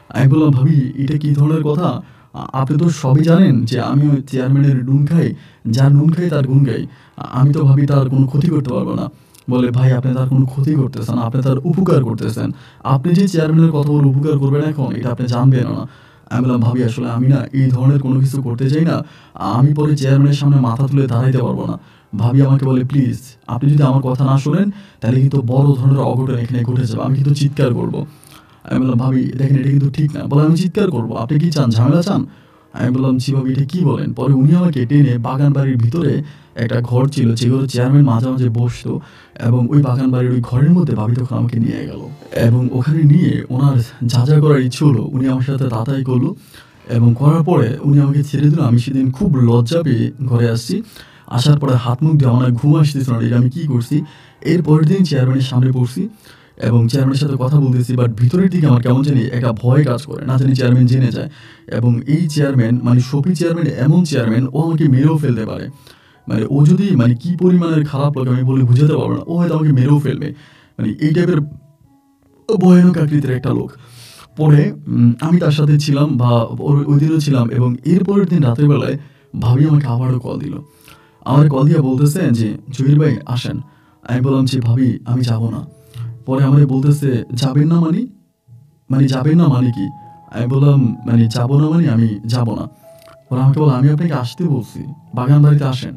আমি বললাম, "ভাবি এটা কি ধরনের কথা? আপনি তো সবই জানেন যে আমি ওই চেয়ারম্যানের নুন খাই। যার নুন খাই তার গুণ গাই। আমি তো ভাবি তার কোনো ক্ষতি করতে পারব না।" বলে, "ভাই আপনি তার কোনো ক্ষতি করতেছেন না, আপনি তার উপকার করতেছেন। আপনি যে চেয়ারম্যানের কত বড় উপকার করবেন এখন এটা আপনি জানবেনও না।" আমি বললাম, "ভাবি আসলে আমি না এই ধরনের কোনো কিছু করতে চাই না। আমি পরে চেয়ারম্যানের সামনে মাথা তুলে দাঁড়াইতে পারব না।" ভাবি আমাকে বলে, "প্লিজ আপনি যদি আমার কথা না শোনেন তাহলে কিন্তু বড় ধরনের অঘটন এখানে ঘটে যাবে। আমি কিন্তু চিৎকার করব।" আমি বললাম, "ভাবি দেখেন এটা কিন্তু ঠিক না।" বলে, "আমি চিৎকার করব। আপনি কি চান? ঝামেলা চান?" আমি বললাম, জি ভাবি, এটা কি বলেন? পরে উনি আমাকে টেনে বাগান বাড়ির ভিতরে একটা ঘর ছিল, যেগুলো চেয়ারম্যান মাঝে মাঝে বসতো, এবং ওই বাগান বাড়ির ওই ঘরের মধ্যে ভাবি তখন আমাকে নিয়ে গেল, এবং ওখানে নিয়ে ওনার যা যা করার ইচ্ছে হলো উনি আমার সাথে তাতাই করলো, এবং করার পরে উনি আমাকে ছেড়ে দিল। আমি সেদিন খুব লজ্জা পেয়ে ঘরে আসছি। আসার পরে হাত মুখ দিয়ে আমার ঘুম আসতেছিল না, এটা আমি কী করছি। এর পরের দিন চেয়ারম্যানের সামনে পড়ছি এবং চেয়ারম্যানের সাথে কথা বলতেছি, বাট ভিতরের দিকে আমার কেমন জানি একটা ভয় কাজ করে, না জানি চেয়ারম্যান জেনে যায়। এবং এই চেয়ারম্যান মানে শফি চেয়ারম্যান এমন চেয়ারম্যান, ও আমাকে মেরেও ফেলতে পারে। মানে ও যদি মানে কি পরিমাণের খারাপ লোক আমি বলে বুঝাতে পারবো না, ও হয়তো আমাকে মেরেও ফেলবে। মানে এই টাইপের ভয়ানক আকৃতির একটা লোক। পরে আমি তার সাথে ছিলাম, বা ওই দিনও ছিলাম, এবং এর পরের দিন রাতের বেলায় ভাবি আমাকে আবারও কল দিল। আমার কল দিয়ে বলতেছে যে, জহির ভাই আসেন। আমি বললাম, যে ভাবি আমি যাব না। পরে আমাকে বলতেছে, যাবেন না মানে? মানে যাবেন না মানে কি? আমি বললাম, মানে যাবো না মানে আমি যাব না। পরে আমাকে বলে, আমি আপনাকে আসতে বলছি, বাগান বাড়িতে আসেন।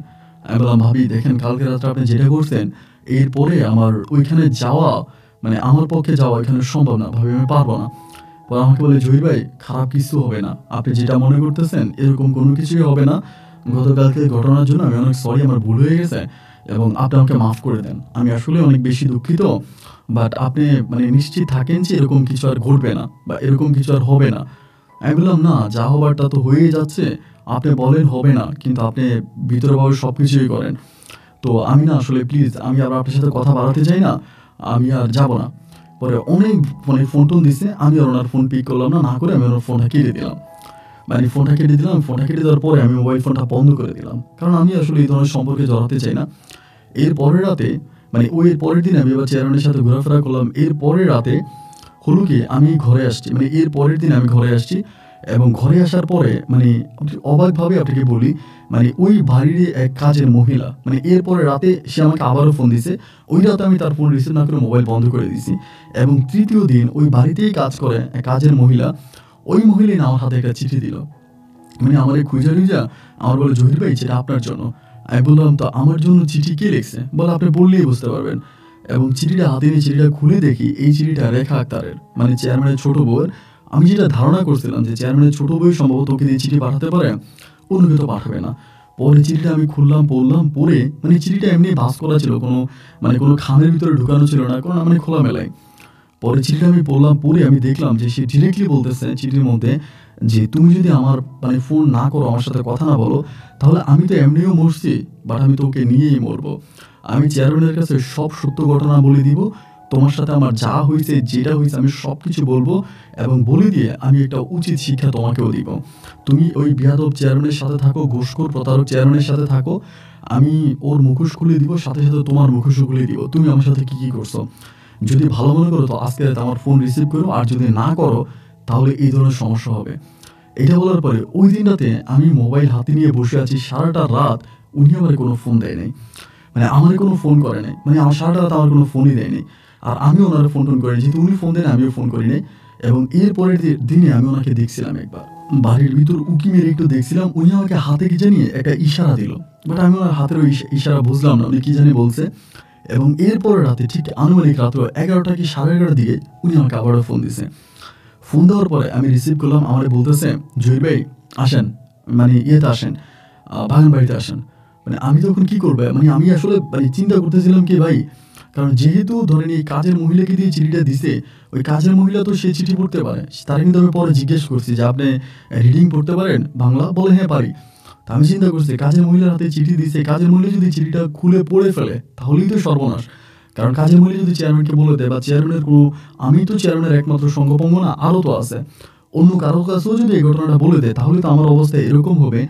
আমি বললাম, ভাবি দেখেন, কালকে রাত্রে আপনি যেটা করছেন, এরপরে আমার ওইখানে যাওয়া, মানে আমার পক্ষে যাওয়া এখানে সম্ভব না, ভাবি আমি পারবো না। পরে আমাকে বলে, জহির ভাই খারাপ কিছু হবে না, আপনি যেটা মনে করতেছেন এরকম কোনো কিছুই হবে না। গতকালকে ঘটনার জন্য আমি অনেক সরি, আমার ভুল হয়ে গেছে, এবং আপনি আমাকে মাফ করে দেন। আমি আসলে অনেক বেশি দুঃখিত, বাট আপনি মানে নিশ্চিত থাকেন যে এরকম কিছু আর ঘটবে না, বা এরকম কিছু আর হবে না। আমি বললাম, না, যা হবার তা তো হয়েই যাচ্ছে। আপনি বলেন হবে না, কিন্তু আপনি ভিতরভাবে সব কিছুই করেন। তো আমি না আসলে প্লিজ, আমি আর আপনার সাথে কথা বাড়াতে চাই না, আমি আর যাব না। পরে অনেক মানে ফোন টোন দিছে, আমি আর ওনার ফোন পিক করলাম না, না করে আমি ওনার ফোনটা কেটে দিলাম। মানে ফোনটা কেটে দিলাম। ফোনটা কেটে দেওয়ার পরে আমি মোবাইল ফোনটা বন্ধ করে দিলাম, কারণ আমি আসলে এই ধরনের সম্পর্কে জড়াতে চাই না। এর পরের রাতে, মানে ওই পরের দিন আমি এবার চেয়ারম্যানের সাথে ঘোরাফেরা করলাম। এর পরের রাতে হলো কি, আমি ঘরে আসছি, মানে এর পরের দিন আমি ঘরে আসছি, এবং ঘরে আসার পরে মানে অবাকভাবে আপনাকে বলি, মানে ওই বাড়ির এক কাজের মহিলা, মানে এরপরে রাতে সে আমাকে আবারও ফোন দিছে। ওই রাতে আমি তার ফোন রিসিভ না করে মোবাইল বন্ধ করে দিয়েছি। এবং তৃতীয় দিন ওই বাড়িতেই কাজ করে এক কাজের মহিলা, ওই মহিলাই না আমার হাতে একটা চিঠি দিল। মানে আমার এই খুঁজা টুইজা আমার বলে, জহির ভাই যেটা আপনার জন্য। আমি বললাম, তো আমার জন্য চিঠি কে লিখছে? বলে, আপনি বললেই বুঝতে পারবেন। এবং চিঠিটা হাতে নিয়ে চিঠিটা খুলে দেখি, এই চিঠিটা রেখা আক্তারের, মানে চেয়ারম্যানের ছোট বউয়ের। আমি যেটা ধারণা করছিলাম যে চেয়ারম্যানের ছোট বউ সম্ভবত ওকে দিয়ে চিঠি পাঠাতে পারে, অন্য কেউ তো পাঠাবে না। পরে চিঠিটা আমি খুললাম, পড়লাম, পড়ে মানে চিঠিটা এমনি ভাঁজ করা ছিল, কোনো মানে কোনো খামের ভিতরে ঢুকানো ছিল না, কোনো মানে খোলামেলায়। পরে চিঠিটা আমি পড়লাম, পড়ে আমি দেখলাম যে সে ডিরেক্টলি বলতেছে চিঠির মধ্যে যে, তুমি যদি আমার মানে ফোন না করো, আমার সাথে কথা না বলো, তাহলে আমি তো এমনিও মরছি, বাট আমি তোকে নিয়েই মরবো। আমি চেয়ারম্যানের কাছে সব সত্য ঘটনা বলে দিব, তোমার সাথে আমার যা হয়েছে যেটা হয়েছে আমি সব কিছু বলবো, এবং বলে দিয়ে আমি একটা উচিত শিক্ষা তোমাকেও দিব। তুমি ওই বিয়াদব চেয়ারম্যানের সাথে থাকো, ঘুষখোর প্রতারক চেয়ারম্যানের সাথে থাকো, আমি ওর মুখোশ খুলে দিব, সাথে সাথে তোমার মুখোশও খুলে দিব, তুমি আমার সাথে কী কী করছো। যদি ভালো মনে করো তো আজকে রাতে আমার ফোন রিসিভ করো, আর যদি না করো তাহলে এই ধরনের সমস্যা হবে। এটা বলার পরে ওই দিন রাতে আমি মোবাইল হাতে নিয়ে বসে আছি সারাটা রাত। উনি আমার কোনো ফোন দেয় নাই, মানে আমার কোনো ফোন করে নাই, মানে আমার সারাটা রাত আমার কোনো ফোনই দেয়নি। আর আমি ওনার ফোন টোন করিনি, যেহেতু উনি ফোন দেন আমিও ফোন করি নাই। এবং এর পরের দিনে আমি ওনাকে দেখছিলাম একবার বাড়ির ভিতর উকি মেরে একটু দেখছিলাম, উনি আমাকে হাতে কি জানিয়ে একটা ইশারা দিল, বাট আমি ওনার হাতের ওই ইশারা বুঝলাম না উনি কি জানি বলছে। এবং এরপরে রাতে ঠিক আনুমানিক রাত্র 11টা কি 11:30 দিকে উনি আমাকে আবারও ফোন দিছে। ফোন দেওয়ার পরে আমি রিসিভ করলাম, আমার বলতেছে, জহির ভাই আসেন, মানে ইয়েতে আসেন, বাগান বাড়িতে আসেন। মানে আমি তখন কি করবো, মানে আমি আসলে মানে চিন্তা করতেছিলাম কি ভাই, কারণ যেহেতু ধরেন এই কাজের মহিলাকে দিয়ে চিঠিটা দিছে, ওই কাজের মহিলা তো সে চিঠি পড়তে পারে। তার কিন্তু আমি পরে জিজ্ঞেস করছি যে, আপনি রিডিং পড়তে পারেন বাংলা? বলে, হ্যাঁ পারি। তা আমি চিন্তা করছি, কাজের মহিলার হাতে চিঠি দিছে, কাজের মহিলা যদি চিঠিটা খুলে পড়ে ফেলে তাহলেই তো সর্বনাশ। কারণ কাজের মহিলা যদি চেয়ারম্যানকে বলে দেয়, বা চেয়ারম্যানের কোনো, আমি তো চেয়ারম্যানের একমাত্র সঙ্গপঙ্গ না, আরও তো আছে, অন্য কারো কাছেও যদি এই ঘটনাটা বলে দেয়, তাহলে তো আমার অবস্থা এরকম হবে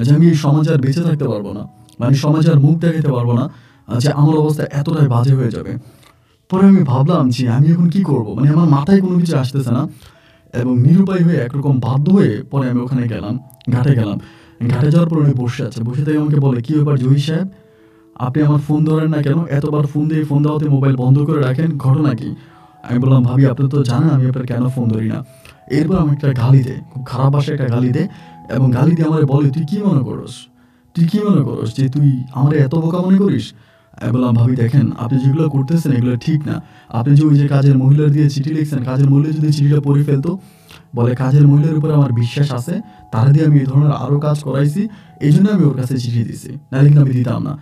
যে আমি এই সমাজে আর বেঁচে থাকতে পারবো না, মানে সমাজে আর মুখ দেখাতে পারবো না, যে আমার অবস্থা এতটাই বাজে হয়ে যাবে। পরে আমি ভাবলাম যে আমি এখন কি করব, মানে আমার মাথায় কোনো কিছু আসতেছে না। এবং নিরুপায় হয়ে একরকম বাধ্য হয়ে পরে আমি ওখানে গেলাম, ঘাটে গেলাম। ঘাটে যাওয়ার পর উনি বসে আছে, বসে থেকে আমাকে বলে, কী ব্যাপার জহির সাহেব, আপনি আমার ফোন ধরেন না কেন? এতবার ফোন দিয়ে ফোন দেওয়াতে মোবাইল বন্ধ করে রাখেন, ঘটনা কি? আমি বললাম, ভাবি আপনি তো জানেন আমি আপনার কেন ফোন ধরি না। এরপর আমি একটা গালি দেয়, খুব খারাপ ভাষায় একটা গালি দেয়, এবং গালি দিয়ে আমার বলে, তুই কী মনে করস, তুই কী মনে করস যে তুই আমার এত বোকা মনে করিস? আমি বললাম, ভাবি দেখেন, আপনি যেগুলো করতেছেন এগুলো ঠিক না। আপনি যে ওই যে কাজের মহিলার দিয়ে চিঠি লিখছেন, কাজের মহিলা যদি চিঠিটা পড়ে ফেলতো, বলে কাজের মহিলার উপর আমার বিশ্বাস আছে, তারা দিয়ে আমি এই ধরনের আরও কাজ করাইছি, এই জন্য আমি ওর কাছে চিঠি দিছি, নাহলে কিন্তু আমি দিতাম না।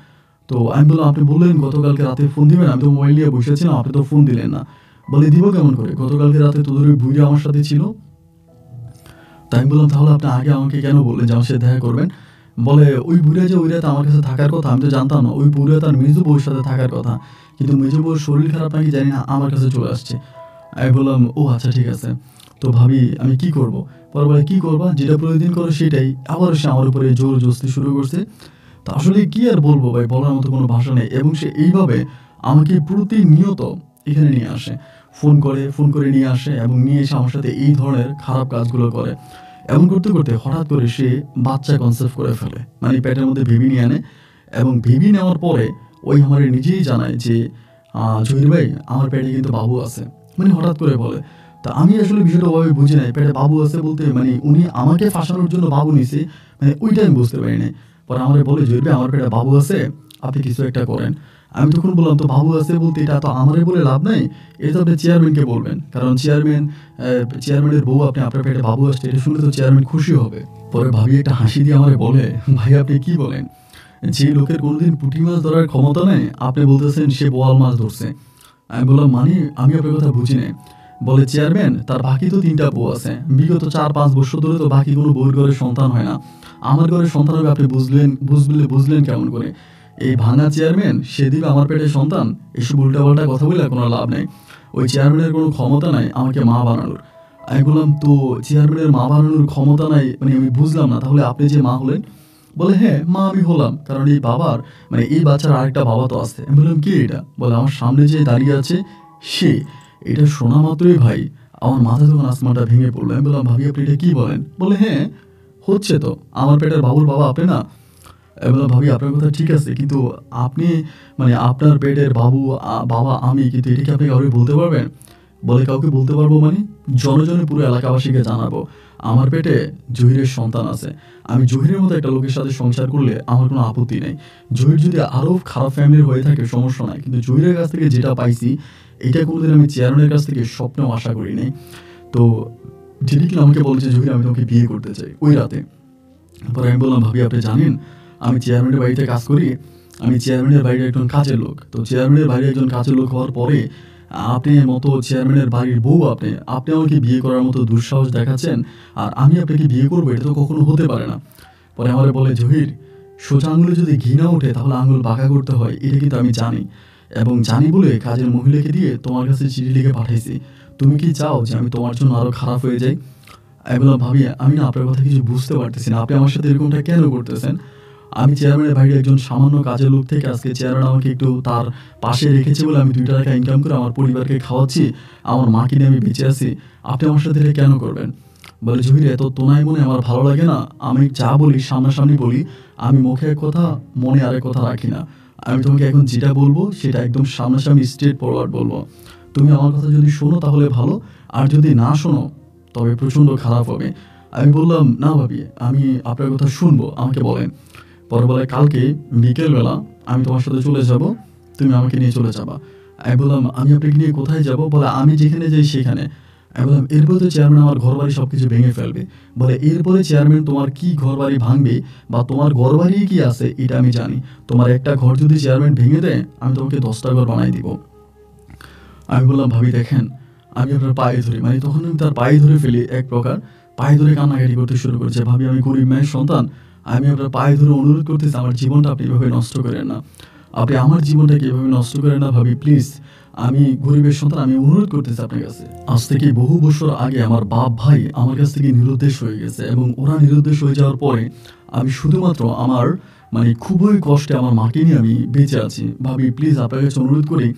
তো আমি বললাম আপনি বললেন গতকালকে রাতে ফোন দিবেন, আমি তো মোবাইল নিয়ে বসেছিলাম, আপনি তো ফোন দিলেন না। বলে দিব কেমন করে, গতকালকে রাতে তোদের ওই বুড়ি আমার সাথে ছিল। তাই আমি বললাম তাহলে আপনি আগে আমাকে কেন বললেন যে আমার সাথে দেখা করবেন? বলে ওই বুড়িয়া যে ওই রাতে আমার কাছে থাকার কথা, আমি তো জানতাম না। ওই বুড়িয়া তার মেজো বউর সাথে থাকার কথা, কিন্তু মেজো বউর শরীর খারাপ নাকি জানি না, আমার কাছে চলে আসছে। আমি বললাম ও আচ্ছা ঠিক আছে, তো ভাবি আমি কি করব? পরে বলে কি করবা, যেটা প্রতিদিন করো সেটাই। আবার সে আমার উপরে জোর জস্তি শুরু করছে। তো আসলে কি আর বলবো ভাই, বলার মতো কোনো ভাষা নেই। এবং সে এইভাবে আমাকে প্রতিনিয়ত এখানে নিয়ে আসে, ফোন করে নিয়ে আসে এবং নিয়ে এসে আমার সাথে এই ধরনের খারাপ কাজগুলো করে। এমন করতে করতে হঠাৎ করে সে বাচ্চা কনসেপ্ট করে ফেলে, মানে পেটের মধ্যে বেবি নিয়ে আনে। এবং বেবি নেওয়ার পরে ওই আমার নিজেই জানায় যে জহির ভাই আমার পেটে কিন্তু বাবু আছে, মানে হঠাৎ করে বলে। তা আমি আসলে বিষয়টা ওভাবে বুঝি নাই, পেটে বাবু আছে বলতে মানে উনি আমাকে ফাঁসানোর জন্য বাবু নিছে, মানে ওইটা আমি বুঝতে পারি নাই। পরে আমার বলে জহির ভাই আমার পেটে বাবু আছে, আপনি কিছু একটা করেন। আমি তখন বললাম তো বাবু আছে বলতে এটা তো আমারে বলে লাভ নাই, এটা তো আপনি চেয়ারম্যানকে বলবেন, কারণ চেয়ারম্যানের বউ আপনি আপনার পেটে বাবু আসছে এটা শুনলে তো চেয়ারম্যান খুশি হবে। পরে ভাবি একটা হাসি দিয়ে আমারে বলে ভাই আপনি কি বলেন, যে লোকের কোনোদিন পুঁটি মাছ ধরার ক্ষমতা নেই আপনি বলতেছেন সে বোয়াল মাছ ধরছে। আমি বললাম মানে আমি আপনার কথা বুঝি নাই। বলে চেয়ারম্যান তার বাকি তো 3টা বউ আছে, বিগত 4-5 বছর ধরে তো বাকি কোনো বউর ঘরে সন্তান হয় না, আমার ঘরে সন্তান হবে আপনি বুঝলেন কেমন করে? এই ভাঙা চেয়ারম্যান সে দিবে আমার পেটে সন্তান, এসব উল্টাপাল্টা কথা বলে কোনো লাভ নেই। ওই চেয়ারম্যানের কোনো ক্ষমতা নাই আমাকে মা বানানোর। আমি বললাম তো চেয়ারম্যানের মা বানানোর ক্ষমতা নাই মানে আমি বুঝলাম না, তাহলে আপনি যে মা হলেন? বলে হ্যাঁ মা আমি হলাম, কারণ এই বাবার মানে এই বাচ্চার আরেকটা বাবা তো আছে। আমি বললাম কি এটা? বলে আমার সামনে যে দাঁড়িয়ে আছে সে। এটা শোনা মাত্রই ভাই আমার মাথা তখন আসমানটা ভেঙে পড়লো। আমি বললাম ভাবি আপনি এটা কি বলেন? বলে হ্যাঁ হচ্ছে তো, আমার পেটের বাবুর বাবা আপনি না। আমি বললাম ভাবি আপনার কথা ঠিক আছে, কিন্তু আপনি মানে আপনার পেটের বাবা আমি, কিন্তু এটা কি আপনি কাউকে বলতে পারবেন? বলে কাউকে বলতে পারবো মানে জনে পুরো এলাকাবাসীকে জানাবো আমার পেটে জহিরের সন্তান আছে। আমি জহিরের মতো একটা লোকের সাথে সংসার করলে আমার কোনো আপত্তি নেই, জহির যদি আরও খারাপ ফ্যামিলির হয়ে থাকে সমস্যা নাই, কিন্তু জহিরের কাছ থেকে যেটা পাইছি এটা কোনোদিন আমি চেয়ারম্যানের কাছ থেকে স্বপ্নেও আশা করি নাই। তো ডিরেক্টলি আমাকে বলছে জহির আমি তোমাকে বিয়ে করতে চাই ওই রাতে। পরে আমি বললাম ভাবি আপনি জানেন আমি চেয়ারম্যানের বাড়িতে কাজ করি, আমি চেয়ারম্যানের বাড়ির একজন কাজের লোক। তো চেয়ারম্যানের বাড়ির একজন কাজের লোক হওয়ার পরে আপনি মতো চেয়ারম্যানের বাড়ির বউ আপনি আপনি আমাকে বিয়ে করার মতো দুঃসাহস দেখাচ্ছেন, আর আমি আপনাকে বিয়ে করবো এটা তো কখনো হতে পারে না। পরে আমার বলে জহির সোজা আঙুলে যদি ঘি না ওঠে তাহলে আঙুল বাঁকা করতে হয়, এটা কিন্তু আমি জানি, এবং জানি বলে কাজের মহিলাকে দিয়ে তোমার কাছে চিঠি লিখে পাঠাইছি। তুমি কি চাও যে আমি তোমার জন্য আরও খারাপ হয়ে যাই? আমি বললাম ভাবি আমি না আপনার কথা কিছু বুঝতে পারতেছি না, আপনি আমার সাথে এরকমটা কেন করতেছেন? আমি চেয়ারম্যানের বাইরে একজন সামান্য কাজের লোক থেকে আজকে চেয়ারম্যান আমাকে একটু তার পাশে রেখেছে বলে আমি 2 টাকা ইনকাম করে আমার পরিবারকে খাওয়াচ্ছি, আমার মাকে নিয়ে আমি বেঁচে আছি, আপনি আমার সাথে এটা কেন করবেন? বলে জহির এত তোনায় মনে আমার ভালো লাগে না, আমি যা বলি সামনাসামনি বলি, আমি মুখে এক কথা মনে আরেক কথা রাখি না। আমি তোমাকে এখন যেটা বলবো সেটা একদম সামনাসামনি স্ট্রেট ফরওয়ার্ড বলবো। তুমি আমার কথা যদি শোনো তাহলে ভালো, আর যদি না শোনো তবে প্রচণ্ড খারাপ হবে। আমি বললাম না ভাবি আমি আপনার কথা শুনবো, আমাকে বলেন। পরে বলে কালকে বিকেলবেলা আমি তোমার সাথে চলে যাব, তুমি আমাকে নিয়ে চলে যাবা। আমি বললাম আমি আপনাকে নিয়ে কোথায় যাব? বলে আমি যেখানে যাই সেখানে। আমি বললাম এরপরে তো চেয়ারম্যান আমার ঘর বাড়ি সব কিছু ভেঙে ফেলবে। বলে এরপরে চেয়ারম্যান তোমার কি ঘর বাড়ি ভাঙবে বা তোমার ঘর বাড়ি কি আছে এটা আমি জানি, তোমার একটা ঘর যদি চেয়ারম্যান ভেঙে দেয় আমি তোমাকে 10টা ঘর বানাই দিব। আমি বললাম ভাবি দেখেন আমি আপনার পায়ে ধরি, মানে তখন আমি তার পায়ে ধরে ফেলি, এক প্রকার পায়ে ধরে কান্নাকাটি করতে শুরু করেছে। ভাবি আমি গরিব মায়ের সন্তান, আমি আপনার পায়ে ধরে অনুরোধ করতেছি আমার জীবনটা আপনি এভাবে নষ্ট করেন না, আপনি আমার জীবনটাকে এভাবে নষ্ট করেন না ভাবি প্লিজ, আমি গরিবের সন্তান, আমি অনুরোধ করতেছি আপনার কাছে। আজ থেকে বহু বছর আগে আমার বাপ ভাই আমার কাছ থেকে নিরুদ্দেশ হয়ে গেছে, এবং ওরা নিরুদ্দেশ হয়ে যাওয়ার পরে আমি শুধুমাত্র আমার মানে খুবই কষ্টে আমার মাকে নিয়ে আমি বেঁচে আছি। ভাবি প্লিজ আপনার কাছে অনুরোধ করি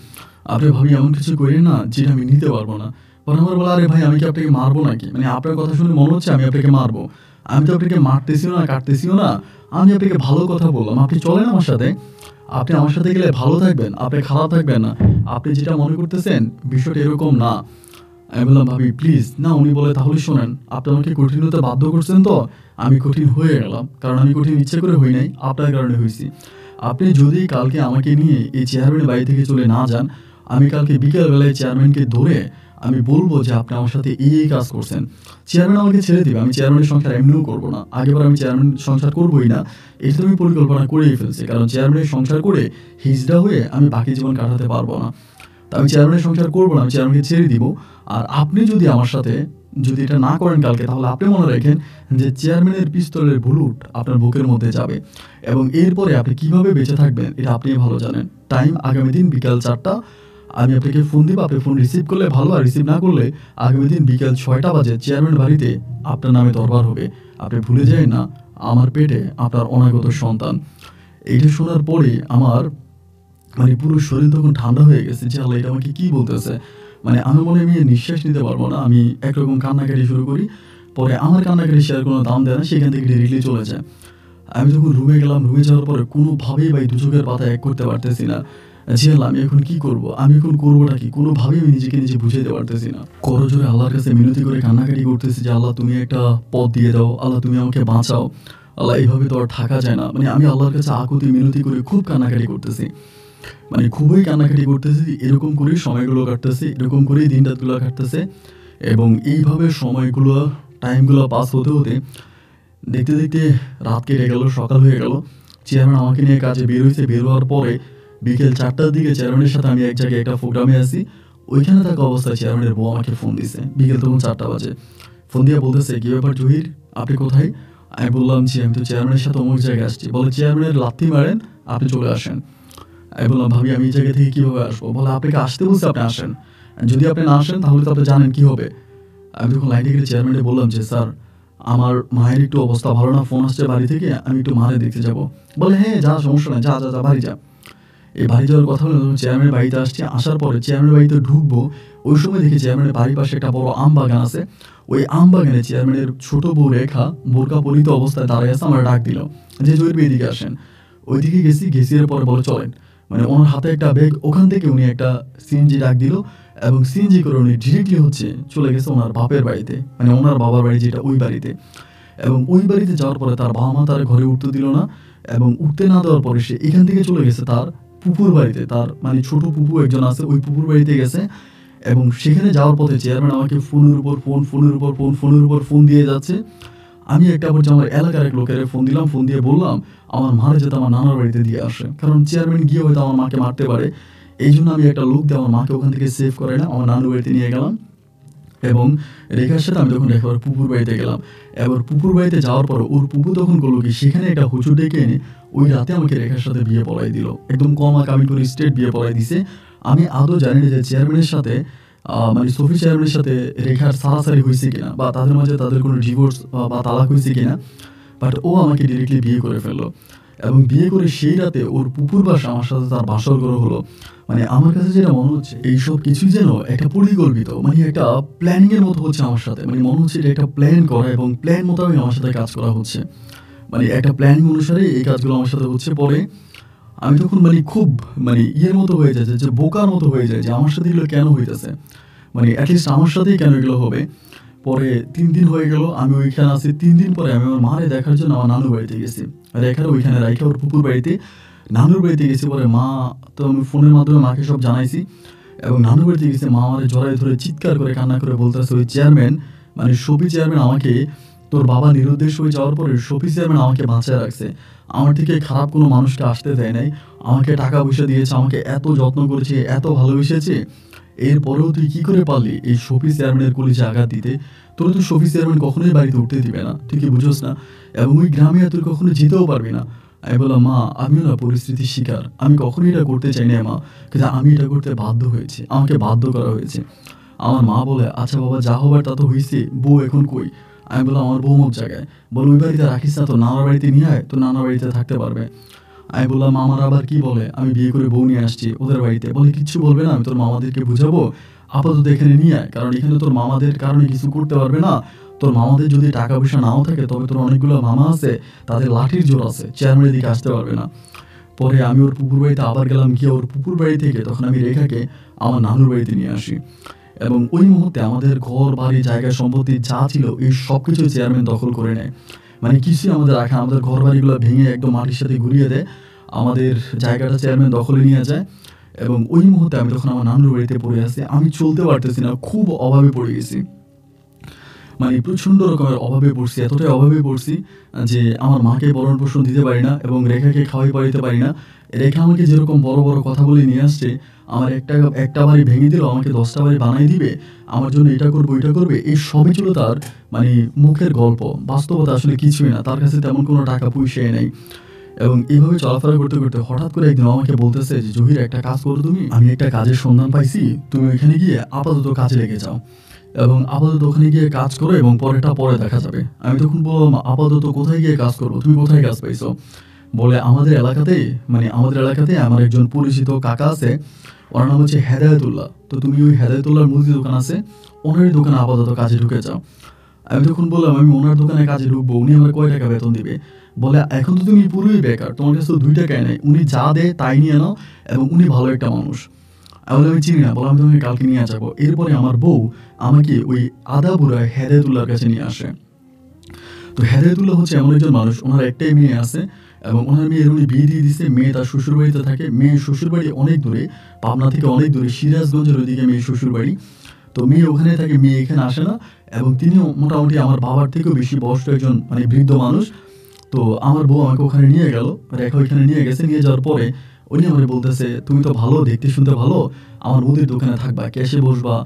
আপনি ভাবি এমন কিছু করেন না যেটা আমি নিতে পারবো না। পরে আমার বলা আরে ভাই আমি কি আপনাকে মারবো নাকি, মানে আপনার কথা শুনে মনে হচ্ছে আমি আপনাকে মারবো, আমি তো আপনাকে মারতেছিও না কাটতেছিও না, আমি আপনাকে ভালো কথা বললাম, আপনি চলেন আমার সাথে, আপনি আমার সাথে গেলে ভালো থাকবেন, আপনি খারাপ থাকবেন না, আপনি যেটা মনে করতেছেন বিষয়টা এরকম না। আমি বললাম ভাবি প্লিজ না। উনি বলে তাহলে শোনেন আপনি আমাকে কঠিন হতে বাধ্য করছেন, তো আমি কঠিন হয়ে গেলাম, কারণ আমি কঠিন ইচ্ছে করে হই নাই, আপনার কারণে হয়েছি। আপনি যদি কালকে আমাকে নিয়ে এই চেয়ারম্যানের বাড়ি থেকে চলে না যান, আমি কালকে বিকেলবেলায় চেয়ারম্যানকে ধরে আমি বলবো যে আপনি আমার সাথে এই কাজ করছেন, চেয়ারম্যান আমাকে ছেড়ে দিবে। আমি চেয়ারম্যানের সংসার এমনিও করবো না, আগেবার আমি চেয়ারম্যান সংসার করবোই না। এটা তো আমি পরিকল্পনা করেই ফেলছি, কারণ চেয়ারম্যানের সংসার করে হিজড়া হয়ে আমি বাকি জীবন কাটাতে পারবো না। তো আমি চেয়ারম্যানের সংসার করবো না, আমি চেয়ারম্যানকে ছেড়ে দিব। আর আপনি যদি আমার সাথে যদি এটা না করেন কালকে, তাহলে আপনি মনে রাখেন যে চেয়ারম্যানের পিস্তলের বুলেট আপনার বুকের মধ্যে যাবে, এবং এরপরে আপনি কিভাবে বেঁচে থাকবেন এটা আপনি ভালো জানেন। টাইম আগামী দিন বিকাল 4টা, আমি আপনাকে ফোন দিব, আপনি ফোন রিসিভ করলে ভালো, আর রিসিভ না করলে আগামী দিন বিকাল 6টা বাজে চেয়ারম্যান বাড়িতে আপনার নামে দরবার হবে। আপনি ভুলে যান না, আমার পেটে আপনার অনাগত সন্তান। এইটা শোনার পরে আমার পুরো শরীর তখন ঠান্ডা হয়ে গেছে যে আল্লাহ এটা আমাকে কী বলতেছে। আমি মনে আমি নিঃশ্বাস নিতে পারবো না, আমি একরকম কান্নাকাটি শুরু করি। পরে আমার কান্নাকাটি সে আর কোনো দাম দেয় না, সেখান থেকে ডিরেক্টলি চলে যায়। আমি যখন রুমে গেলাম, রুমে যাওয়ার পরে কোনোভাবেই ভাই দু চোখের পাতা এক করতে পারতেছি না যে আল্লাহ আমি এখন কী করবো, আমি এখন করবোটা কি, কোনোভাবেই আমি নিজেকে নিজে বুঝাইতে পারতেছি না। করজোরে আল্লাহর কাছে মিনতি করে কান্নাকাটি করতেছি যে আল্লাহ তুমি একটা পথ দিয়ে দাও, আল্লাহ তুমি আমাকে বাঁচাও, আল্লাহ এইভাবে তো আর থাকা যায় না। আমি আল্লাহর কাছে আকুতি মিনতি করে খুব কান্নাকাটি করতেছি, খুবই কান্নাকাটি করতেছি। এরকম করেই সময়গুলো কাটতেছে, এরকম করেই দিন রাতগুলো কাটতেছে, এবং এইভাবে সময়গুলো টাইমগুলো পাস হতে হতে দেখতে দেখতে রাত কেটে গেল, সকাল হয়ে গেল। চেয়ারম্যান আমাকে নিয়ে কাজে বের হয়েছে। বের হওয়ার পরে বিকেল 4টার দিকে চেয়ারম্যানের সাথে আমি এক জায়গায় একটা প্রোগ্রামে আছি। ওইখানে থাকা অবস্থায় চেয়ারম্যানের বউ আমাকে ফোন দিছে, বিকেল তখন 4টা বাজে। ফোন দিয়ে বলতেছে, কী ব্যাপার জহির, আপনি কোথায়? আমি বললাম যে আমি তো চেয়ারম্যানের সাথে অমুক জায়গায় আসছি। বলে চেয়ারম্যানের লাথি মারেন, আপনি চলে আসেন। আমি বললাম ভাবি আমি এই জায়গা থেকে কীভাবে আসবো? বলে আপনাকে আসতে বলছে, আপনি আসেন, যদি আপনি না আসেন তাহলে তো আপনি জানেন কী হবে। আমি যখন লাইনে গেলে চেয়ারম্যানে বললাম যে স্যার আমার মায়ের একটু অবস্থা ভালো না, ফোন আসছে বাড়ি থেকে, আমি একটু মারে দেখতে যাবো। বলে হ্যাঁ যা, সমস্যা নাই, যা যা যা বাড়ি যা। এই বাড়ি যাওয়ার কথা হলো, চেয়ারম্যানের বাড়িতে আসছি। আসার পরে চেয়ারম্যানের বাড়িতে ঢুকবো, ওই সময় দেখি চেয়ারম্যানের বাড়ির পাশে একটা বড় আম বাগান আছে। ওই আম বাগানে চেয়ারম্যানের ছোট বউ রেখা বোরকা পরিত অবস্থায় দাঁড়িয়ে আছে। আমার ডাক দিল যে জহির এদিকে আসেন। ওইদিকে গেছি এর পরে বলে চলেন। ওনার হাতে একটা ব্যাগ, ওখান থেকে উনি একটা সিএনজি ডাক দিল, এবং সিএনজি করে উনি ডিরেক্টলি চলে গেছে ওনার বাপের বাড়িতে, ওনার বাবার বাড়ি যেটা ওই বাড়িতে। এবং ওই বাড়িতে যাওয়ার পরে তার বাবা মা তার ঘরে উঠতে দিল না, এবং উঠতে না দেওয়ার পরে সে এখান থেকে চলে গেছে তার পুকুর বাড়িতে। তার ছোট পুপু একজন আছে, ওই পুকুর বাড়িতে গেছে। এবং সেখানে যাওয়ার পথে চেয়ারম্যান আমাকে ফোনের উপর ফোন দিয়ে যাচ্ছে। আমি একটা পর্যায়ে আমার এলাকার এক লোকের ফোন দিলাম, ফোন দিয়ে বললাম আমার মারে যাতে আমার নানার বাড়িতে দিয়ে আসে, কারণ চেয়ারম্যান গিয়ে হয়তো আমার মাকে মারতে পারে। এই জন্য আমি একটা লোক দিয়ে আমার মাকে ওখান থেকে সেভ করে না আমার নানুর বাড়িতে নিয়ে গেলাম। এবং রেখার সাথে আমি তখন রেখার পুকুর বাড়িতে গেলাম। এবার পুকুর বাড়িতে যাওয়ার পর ওর পুপু তখন করলো কি, সেখানে একটা হুজুর ডেকে এনে ওই রাতে আমাকে রেখার সাথে বিয়ে পড়াই দিল, একদম কমা কামি করে স্ট্রেট বিয়ে পড়াই দিছে। আমি আদৌ জানি না যে চেয়ারম্যানের সাথে সফি চেয়ারম্যানের সাথে রেখার সারাসারি হয়েছে কিনা, বা তাদের মাঝে তাদের কোনো ডিভোর্স বা তালাক হয়েছে কিনা, বাট ও আমাকে ডিরেক্টলি বিয়ে করে ফেললো। এবং বিয়ে করে সেই রাতে ওর পুকুর বাসা আমার সাথে তার বাসর ঘর হলো। আমার কাছে যেটা মনে হচ্ছে এইসব কিছুই যেন একটা পরিকল্পিত, একটা প্ল্যানিং এর মতো হচ্ছে আমার সাথে। মনে হচ্ছে এটা একটা প্ল্যান করা, এবং প্ল্যান মোতাবেক আমার সাথে কাজ করা হচ্ছে। একটা প্ল্যানিং অনুসারে এই কাজগুলো আমার সাথে হচ্ছে। পরে আমি তখন খুব ইয়ের মতো হয়ে যায়, যে বোকার মতো হয়ে যায় যে আমার সাথে এগুলো কেন হইতেছে, অ্যাটলিস্ট আমার সাথেই কেন এগুলো হবে। পরে 3 দিন হয়ে গেল আমি ওইখানে আছি। 3 দিন পরে আমি আমার মারে দেখার জন্য আমার নানুর বাড়িতে গেছি। রেখার ওইখানে রাইখা ওর পুকুর বাড়িতে নানুর বাড়িতে গেছি। পরে মা তো আমি ফোনের মাধ্যমে মাকে সব জানাইছি, এবং নানুর বাড়িতে গেছে। মা আমাদের জড়াই ধরে চিৎকার করে কান্না করে বলতেছে ওই চেয়ারম্যান শফি চেয়ারম্যান আমাকে, তোর বাবা নিরুদ্দেশ হয়ে যাওয়ার পরে শফি চেয়ারম্যান আমাকে বাঁচায় রাখছে, আমার থেকে খারাপ কোনো মানুষকে আসতে দেয় নাই, আমাকে টাকা পয়সা দিয়েছে, আমাকে এত যত্ন করেছে, এত ভালোবেসেছে। এরপরেও তুই কী করে পারলি এই শফি চেয়ারম্যানের কলিজে আঘাত দিতে? তোর তো শফি চেয়ারম্যান কখনোই বাড়িতে উঠতে দিবে না, তুই কি বুঝোস না? এবং ওই গ্রামে তুই কখনো যেতেও পারবি না। আমি বললাম মা আমিও না পরিস্থিতির শিকার, আমি কখনোই এটা করতে চাই না মা, কিন্তু আমি এটা করতে বাধ্য হয়েছি, আমাকে বাধ্য করা হয়েছে। আমার মা বলে আচ্ছা বাবা যা হবার তা তো হয়েছে, বউ এখন কই? আমি বললাম আমার বউ অমুক জায়গায়। বলে ওই বাড়িতে রাখিস না, তো নানার বাড়িতে নিয়ে আয়, তো নানার বাড়িতে থাকতে পারবে। আমি বললাম মামারা আবার কি বলে, আমি বিয়ে করে বউ নিয়ে আসছি ওদের বাড়িতে। বলে কিচ্ছু বলবে না, আমি তোর মামাদেরকে বুঝাবো, আপাতত এখানে নিয়ে আয়, কারণ এখানে তোর মামাদের কারণে কিছু করতে পারবে না। তোর মামাদের যদি টাকা পয়সা নাও থাকে, তবে তোর অনেকগুলো মামা আছে, তাদের লাঠির জোর আছে, চেয়ারম্যানের দিকে আসতে পারবে না। পরে আমি ওর পুকুর বাড়িতে আবার গেলাম, গিয়ে ওর পুকুর বাড়ি থেকে তখন আমি রেখাকে আমার নানুর বাড়িতে নিয়ে আসি। এবং ওই মুহূর্তে আমাদের ঘর বাড়ি জায়গা সম্পত্তি যা ছিল এই সব কিছু চেয়ারম্যান দখল করে নেয়। কিছুই আমাদের রাখে, আমাদের ঘর বাড়িগুলো ভেঙে একদম মাটির সাথে ঘুরিয়ে দেয়, আমাদের জায়গাটা চেয়ারম্যান দখলে নিয়ে যায়। এবং ওই মুহূর্তে আমি তখন আমার নানুর বাড়িতে পড়ে আছি, আমি চলতে পারতেছি না, খুব অভাবে পড়ে গেছি, মানে প্রচণ্ড রকমের অভাবে পড়ছি, এতটাই অভাবে পড়ছি যে আমার মাকে ভরণ পোষণ দিতে পারি না এবং রেখাকে খাওয়াই পাড়িতে পারি না। রেখা আমাকে যেরকম বড় বড় কথা বলে নিয়ে আসছে, আমার একটা বাড়ি ভেঙে দিলেও আমাকে 10টা বাড়ি বানাই দিবে, আমার জন্য এটা করবো ওইটা করবে, এই সবই ছিল তার মানে মুখের গল্প, বাস্তবতা আসলে কিছুই না, তার কাছে তেমন কোনো টাকা পয়সাই নেই। এবং এইভাবে চলাফেরা করতে করতে হঠাৎ করে একদিন আমাকে বলতেছে যে জহির, একটা কাজ করো তুমি, আমি একটা কাজের সন্ধান পাইছি, তুমি ওইখানে গিয়ে আপাতত কাজে লেগে যাও এবং আপাতত ওখানে গিয়ে কাজ করো এবং পরেটা পরে দেখা যাবে। আমি তখন বললাম, আপাতত কোথায় গিয়ে কাজ করবো, তুমি কোথায় কাজ পাইছো? বলে, আমাদের এলাকাতে আমার একজন পরিচিত কাকা আছে, ওনার নাম হচ্ছে হেদায়েতুল্লাহ, তো তুমি ওই হেদায়েতুল্লাহর মুদি দোকান আছে, ওনারই দোকানে আপাতত কাজে ঢুকে যাও। আমি তখন বললাম, আমি ওনার দোকানে কাজে ঢুকবো, উনি আমার কয় টাকা বেতন দিবে? বলে, এখন তো তুমি পুরোই বেকার, তোমার কাছে তো 2 টাকাই নেই, উনি যা দেয় তাই নিয়ে নাও এবং উনি ভালো একটা মানুষ। আমি বলে, আমি চিনি না। বলে, আমি তোমাকে কালকে নিয়ে যাবো। এরপরে আমার বউ আমাকে ওই আদাবুরা হেদায়েতুল্লাহর কাছে নিয়ে আসে। তো হেদায়েতুল্লাহ হচ্ছে এমন একজন মানুষ, ওনার একটাই মেয়ে আছে এবং ওনার মেয়ের উনি বিয়ে দিয়ে দিচ্ছে, মেয়ে তার শ্বশুরবাড়িতে থাকে, মেয়ে শ্বশুরবাড়ি অনেক দূরে, পাবনা থেকে অনেক দূরে, সিরাজগঞ্জের ওইদিকে মেয়ে শ্বশুরবাড়ি। তো মেয়ে ওখানে থাকে, মেয়ে এখানে আসে না এবং তিনিও মোটামুটি আমার বাবার থেকেও বেশি বয়স্ক একজন মানে বৃদ্ধ মানুষ। তো আমার বউ আমাকে ওখানে নিয়ে গেল, রেখা ওইখানে নিয়ে গেছে, নিয়ে যাওয়ার পরে উনি আমাকে বলতেছে, তুমি তো ভালো, দেখতে শুনতে ভালো, আমার মুদির দোকানে থাকবা, ক্যাশে বসবা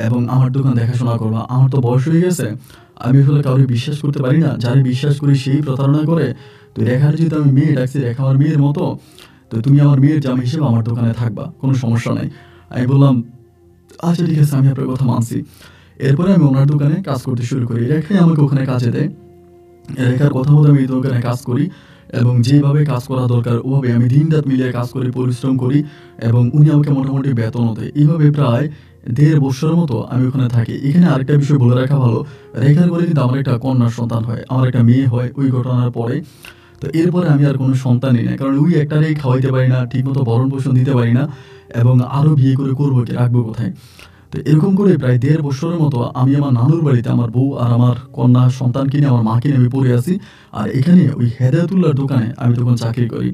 এবং আমার দোকান দেখাশোনা করবা। আমার তো বয়স হয়ে গেছে, আমি আসলে কাউকে বিশ্বাস করতে পারি না, যারে বিশ্বাস করি সেই প্রতারণা করে। তো রেখার যেহেতু আমি মেয়ে ডাকছি, রেখা আমার মেয়ের মতো, তো তুমি আমার মেয়ের জামাই হিসেবে আমার দোকানে থাকবা, কোনো সমস্যা নাই। আমি বললাম, আচ্ছা ঠিক আছে, আমি আপনার কথা মানছি। এরপরে আমি ওনার দোকানে কাজ করতে শুরু করি, রেখাই আমাকে ওখানে কাজে দেয়। রেখার কথা মতো আমি এই দোকানে কাজ করি এবং যেভাবে কাজ করা দরকার ওভাবে আমি দিন রাত মিলিয়ে কাজ করি, পরিশ্রম করি এবং উনি আমাকে মোটামুটি বেতনও দেয়। এইভাবে প্রায় 1.5 বছরের মতো আমি ওখানে থাকি। এখানে আরেকটা বিষয় বলে রাখা ভালো, রেখার করে কিন্তু আমার একটা কন্যার সন্তান হয়, আমার একটা মেয়ে হয় ওই ঘটনার পরে। তো এরপরে আমি আর কোনো সন্তানই নাই, কারণ ওই একটারেই খাওয়াইতে পারি না, ঠিকমতো ভরণ পোষণ দিতে পারি না এবং আরও বিয়ে করে করবো কি, রাখবো কোথায়? তো এরকম করে প্রায় 1.5 বছরের মতো আমি আমার নানুর বাড়িতে আমার বউ আর আমার কন্যা সন্তানকে নিয়ে, আমার মাকে নিয়ে আমি পড়ে আছি। আর এখানে ওই হেদায়েতুল্লাহর দোকানে আমি তখন চাকরি করি।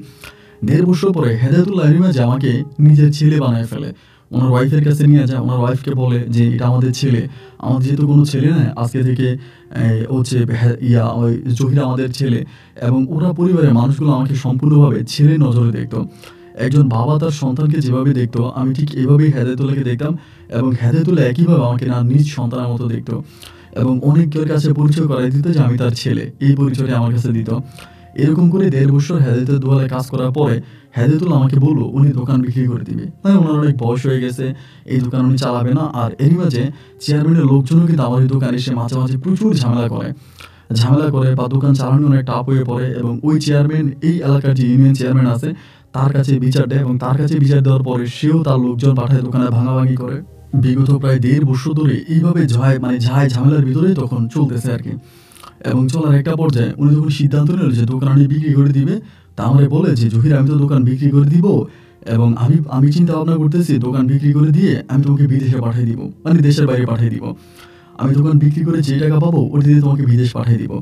1.5 বছর পরে হেদায়েতুল্লাহ এর মাঝে আমাকে নিজের ছেলে বানায় ফেলে, ওনার ওয়াইফের কাছে নিয়ে যায়, ওনার ওয়াইফকে বলে যে এটা আমাদের ছেলে, আমাদের যেহেতু কোনো ছেলে নেই, আজকে থেকে হচ্ছে ওই জহির আমাদের ছেলে। এবং ওরা পরিবারের মানুষগুলো আমাকে সম্পূর্ণভাবে ছেলে নজরে দেখতো। একজন বাবা তার সন্তানকে যেভাবে দেখতো, আমি ঠিক এভাবেই হেদায়েতুল্লাহকে দেখতাম এবং হেদায়েতুল্লাহ একইভাবে আমাকে না নিজ সন্তানের মতো দেখতো এবং অনেকের কাছে পরিচয় করাই দিত যে আমি তার ছেলে, এই পরিচয়টা আমার কাছে দিত। এরকম করে 1.5 বছর হেদায়েতের দোয়ালে কাজ করার পরে হেদায়েতুল্লাহ আমাকে বললো উনি দোকান বিক্রি করে দিবে, মানে ওনার অনেক বয়স হয়ে গেছে, এই দোকান উনি চালাবে না। আর এরই মাঝে চেয়ারম্যানের লোকজনও কিন্তু আমার এই দোকানে এসে মাঝে মাঝে প্রচুর ঝামেলা করে বা দোকান চালানো অনেক টাফ হয়ে পড়ে এবং ওই চেয়ারম্যান এই এলাকার যে ইউনিয়ন চেয়ারম্যান আছে তার কাছে বিচার দেয় এবং তার কাছে বিচার দেওয়ার পরে সেও তার লোকজন পাঠায় দোকানে ভাঙাভাঙি করে। বিগত প্রায় 1.5 বছর ধরে এইভাবে ঝামেলার ভিতরে তখন চলতেছে আর কি। এবং চলার একটা পর্যায়ে উনি যখন সিদ্ধান্ত নিল যে দোকান উনি বিক্রি করে দিবে, তা আমারে বলে যে জহির, আমি তো দোকান বিক্রি করে দিব এবং আমি চিন্তা ভাবনা করতেছি দোকান বিক্রি করে দিয়ে আমি তোমাকে বিদেশে পাঠিয়ে দিব, মানে দেশের বাইরে পাঠিয়ে দিব। আমি দোকান বিক্রি করে যে টাকা পাবো ওটা দিয়ে তোমাকে বিদেশ পাঠিয়ে দিব।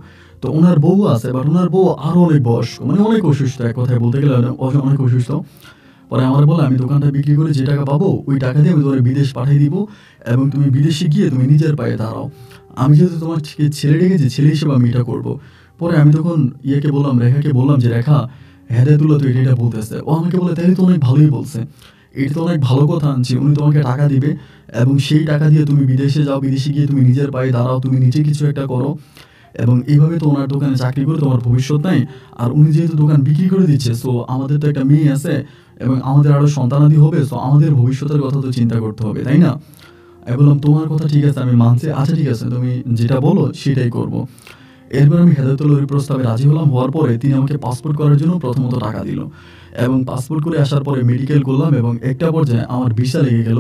তো ওনার বউ আছে, বাট ওনার বউ আরো অনেক বয়স্ক, মানে অনেক অসুস্থ, এক কথায় বলতে গেলে অনেক অসুস্থ। পরে আমার বলে, আমি দোকানটা বিক্রি করে যে টাকা পাবো ওই টাকা দিয়ে আমি তোমার বিদেশ পাঠিয়ে দিব এবং তুমি বিদেশে গিয়ে তুমি নিজের পায়ে দাঁড়াও। আমি যেহেতু তোমার ছেলে ডেকেছি, ছেলে হিসেবে আমি এটা করবো। পরে আমি তখন রেখাকে বললাম যে রেখা, হেদায়েতুল্লাহ তো এটা বলতেছে। ও আমাকে বলে, তাই তো অনেক ভালোই বলছে, এটা তো অনেক ভালো কথা আনছি, উনি তোমাকে টাকা দিবে এবং সেই টাকা দিয়ে তুমি বিদেশে যাও, বিদেশে গিয়ে তুমি নিজের পায়ে দাঁড়াও, তুমি নিজে কিছু একটা করো এবং এইভাবে তো ওনার দোকানে চাকরি করে তোমার ভবিষ্যৎ নাই। আর উনি যেহেতু দোকান বিক্রি করে দিচ্ছে, সো আমাদের তো একটা মেয়ে আছে এবং আমাদের আরও সন্তানাদি হবে, সো আমাদের ভবিষ্যতের কথা তো চিন্তা করতে হবে, তাই না? আমি বললাম, তোমার কথা ঠিক আছে, আমি মানছি, আচ্ছা ঠিক আছে, তুমি যেটা বলো সেটাই করবো। এরপর আমি হেদায়েতুল্লাহর প্রস্তাবে রাজি হলাম। হওয়ার পরে তিনি আমাকে পাসপোর্ট করার জন্য প্রথমত টাকা দিল এবং পাসপোর্ট করে আসার পরে মেডিকেল করলাম এবং একটা পর্যায়ে আমার ভিসা লেগে গেল,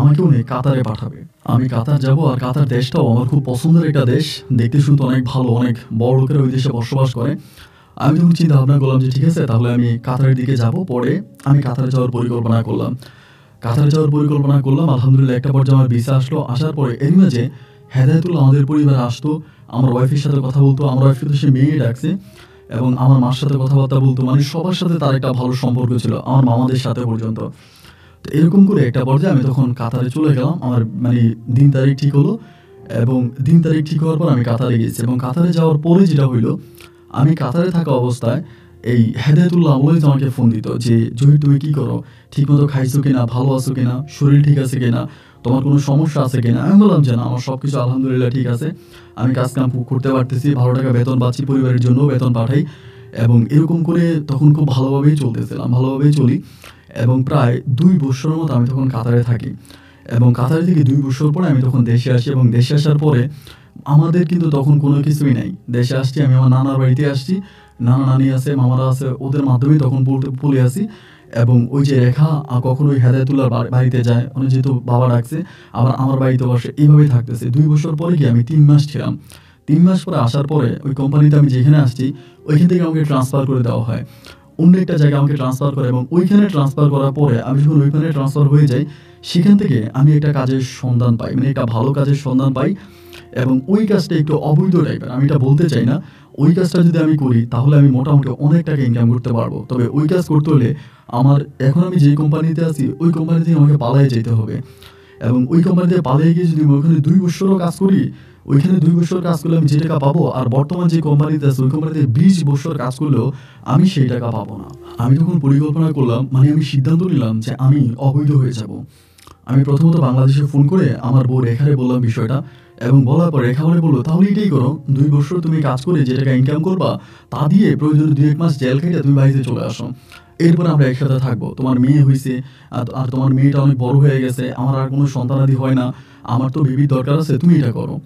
আমাকে উনি কাতারে পাঠাবে। আমি কাতার যাব আর কাতার দেশটাও আমার খুব পছন্দের একটা দেশ, দেখতে শুনতে অনেক ভালো, অনেক বড় লোকেরা ওই দেশে বসবাস করে। আমি তখন চিন্তা ভাবনা করলাম যে ঠিক আছে, তাহলে আমি কাতারের দিকে যাব। পরে আমি কাতারে যাওয়ার পরিকল্পনা করলাম। আলহামদুলিল্লাহ একটা পর্যায়ে আমার ভিসা আসলো। আসার পরে এর মাঝে হেদায়েতুল্লাহ আমাদের পরিবারে আসতো, আমার ওয়াইফের সাথে কথা বলতো, আমার ওয়াইফ কিন্তু সে মেয়ে ডাকছে এবং আমার মার সাথে কথাবার্তা বলতো, মানে সবার সাথে তার একটা ভালো সম্পর্ক ছিল, আমার মামাদের সাথে পর্যন্ত। তো এরকম করে একটা পর্যায়ে আমি তখন কাতারে চলে গেলাম। আমার মানে দিন তারিখ ঠিক হলো এবং দিন তারিখ ঠিক হওয়ার পর আমি কাতারে গেছি এবং কাতারে যাওয়ার পরে যেটা হইলো, আমি কাতারে থাকা অবস্থায় এই হেদায়েতুল্লাহ অলওয়েজ আমাকে ফোন দিত যে, "জহির তুমি কি করো? ঠিকমতো খাইছো কিনা? ভালো আছো কিনা? শরীর ঠিক আছে কিনা? তোমার কোনো সমস্যা আছে কিনা?" আমি বললাম যে, "না, আমার সবকিছু আলহামদুলিল্লাহ ঠিক আছে। আমি কাজ-কাম করতে পারতেছি। ভালো টাকা বেতন পাচ্ছি। পরিবারের জন্যও বেতন পাঠাই।" এবং এরকম করে তখন খুব ভালোভাবেই চলতেছিলাম। ভালোভাবেই চলি এবং প্রায় ২ বৎসরের মতো আমি তখন কাতারে থাকি এবং কাতারে থেকে ২ বৎসর পরে আমি তখন দেশে আসি এবং দেশে আসার পরে আমাদের কিন্তু তখন কোনো কিছুই নাই। দেশে আসছি, আমি আমার নানার বাড়িতে আসছি। নানা-নানি আছে, মামারা আছে, ওদের মাধ্যমেই তখন পলে আছি এবং ওই যে রেখা কখনো ওই হেদায়েতুল্লাহর বাড়িতে যায়, মানে যেহেতু বাবা ডাকছে, আবার আমার বাড়িতেও আসে, এইভাবেই থাকতেছে। ২ বছর পরে গিয়ে আমি ৩ মাস ছিলাম। ৩ মাস পরে আসার পরে ওই কোম্পানিতে আমি যেখানে আসছি, ওইখান থেকে আমাকে ট্রান্সফার করে দেওয়া হয়। অন্য একটা জায়গায় আমাকে ট্রান্সফার করে এবং ওইখানে ট্রান্সফার করার পরে আমি যখন ওইখানে ট্রান্সফার হয়ে যাই, সেখান থেকে আমি একটা কাজের সন্ধান পাই। মানে একটা ভালো কাজের সন্ধান পাই এবং ওই কাজটা একটু অবৈধ টাইপের। আমি এটা বলতে চাই না। ওই কাজটা যদি আমি করি তাহলে আমি মোটামুটি অনেক টাকা ইনকাম করতে পারবো। তবে ওই কাজ করতে হলে আমার এখন আমি যেই কোম্পানিতে আছি, ওই কোম্পানি থেকে আমাকে পালায়ে যেতে হবে এবং ওই কোম্পানি থেকে পালিয়ে গিয়ে যদি আমি ওখানে ২ বৎসরও কাজ করি, ওইখানে ২ বৎসর কাজ করলে আমি যে টাকা পাবো, আর বর্তমান যে কোম্পানিতে আছি, ওই কোম্পানিতে ২০ বৎসর কাজ করলেও আমি সেই টাকা পাবো না। আমি তখন পরিকল্পনা করলাম, মানে আমি সিদ্ধান্ত নিলাম যে আমি অবৈধ হয়ে যাবো। আমি প্রথমত বাংলাদেশে ফোন করে আমার বউ রেখারে বললাম বিষয়টা এবং বলার পর রেখা আমারে বলল, "তাহলে এটাই করো। ২ বৎসর তুমি কাজ করে যে টাকা ইনকাম করবা, তা দিয়ে প্রয়োজনে ২-১ মাস জেল খাইয়া তুমি বাড়িতে চলে আসো। এরপর আমরা একসাথে থাকবো। তোমার মেয়ে হইছে, আর তোমার মেয়েটা অনেক বড় হয়ে গেছে। আমার আর কোনো সন্তানাদি হয় না। আমার তো বেবির দরকার আছে, তুমি এটা করো।"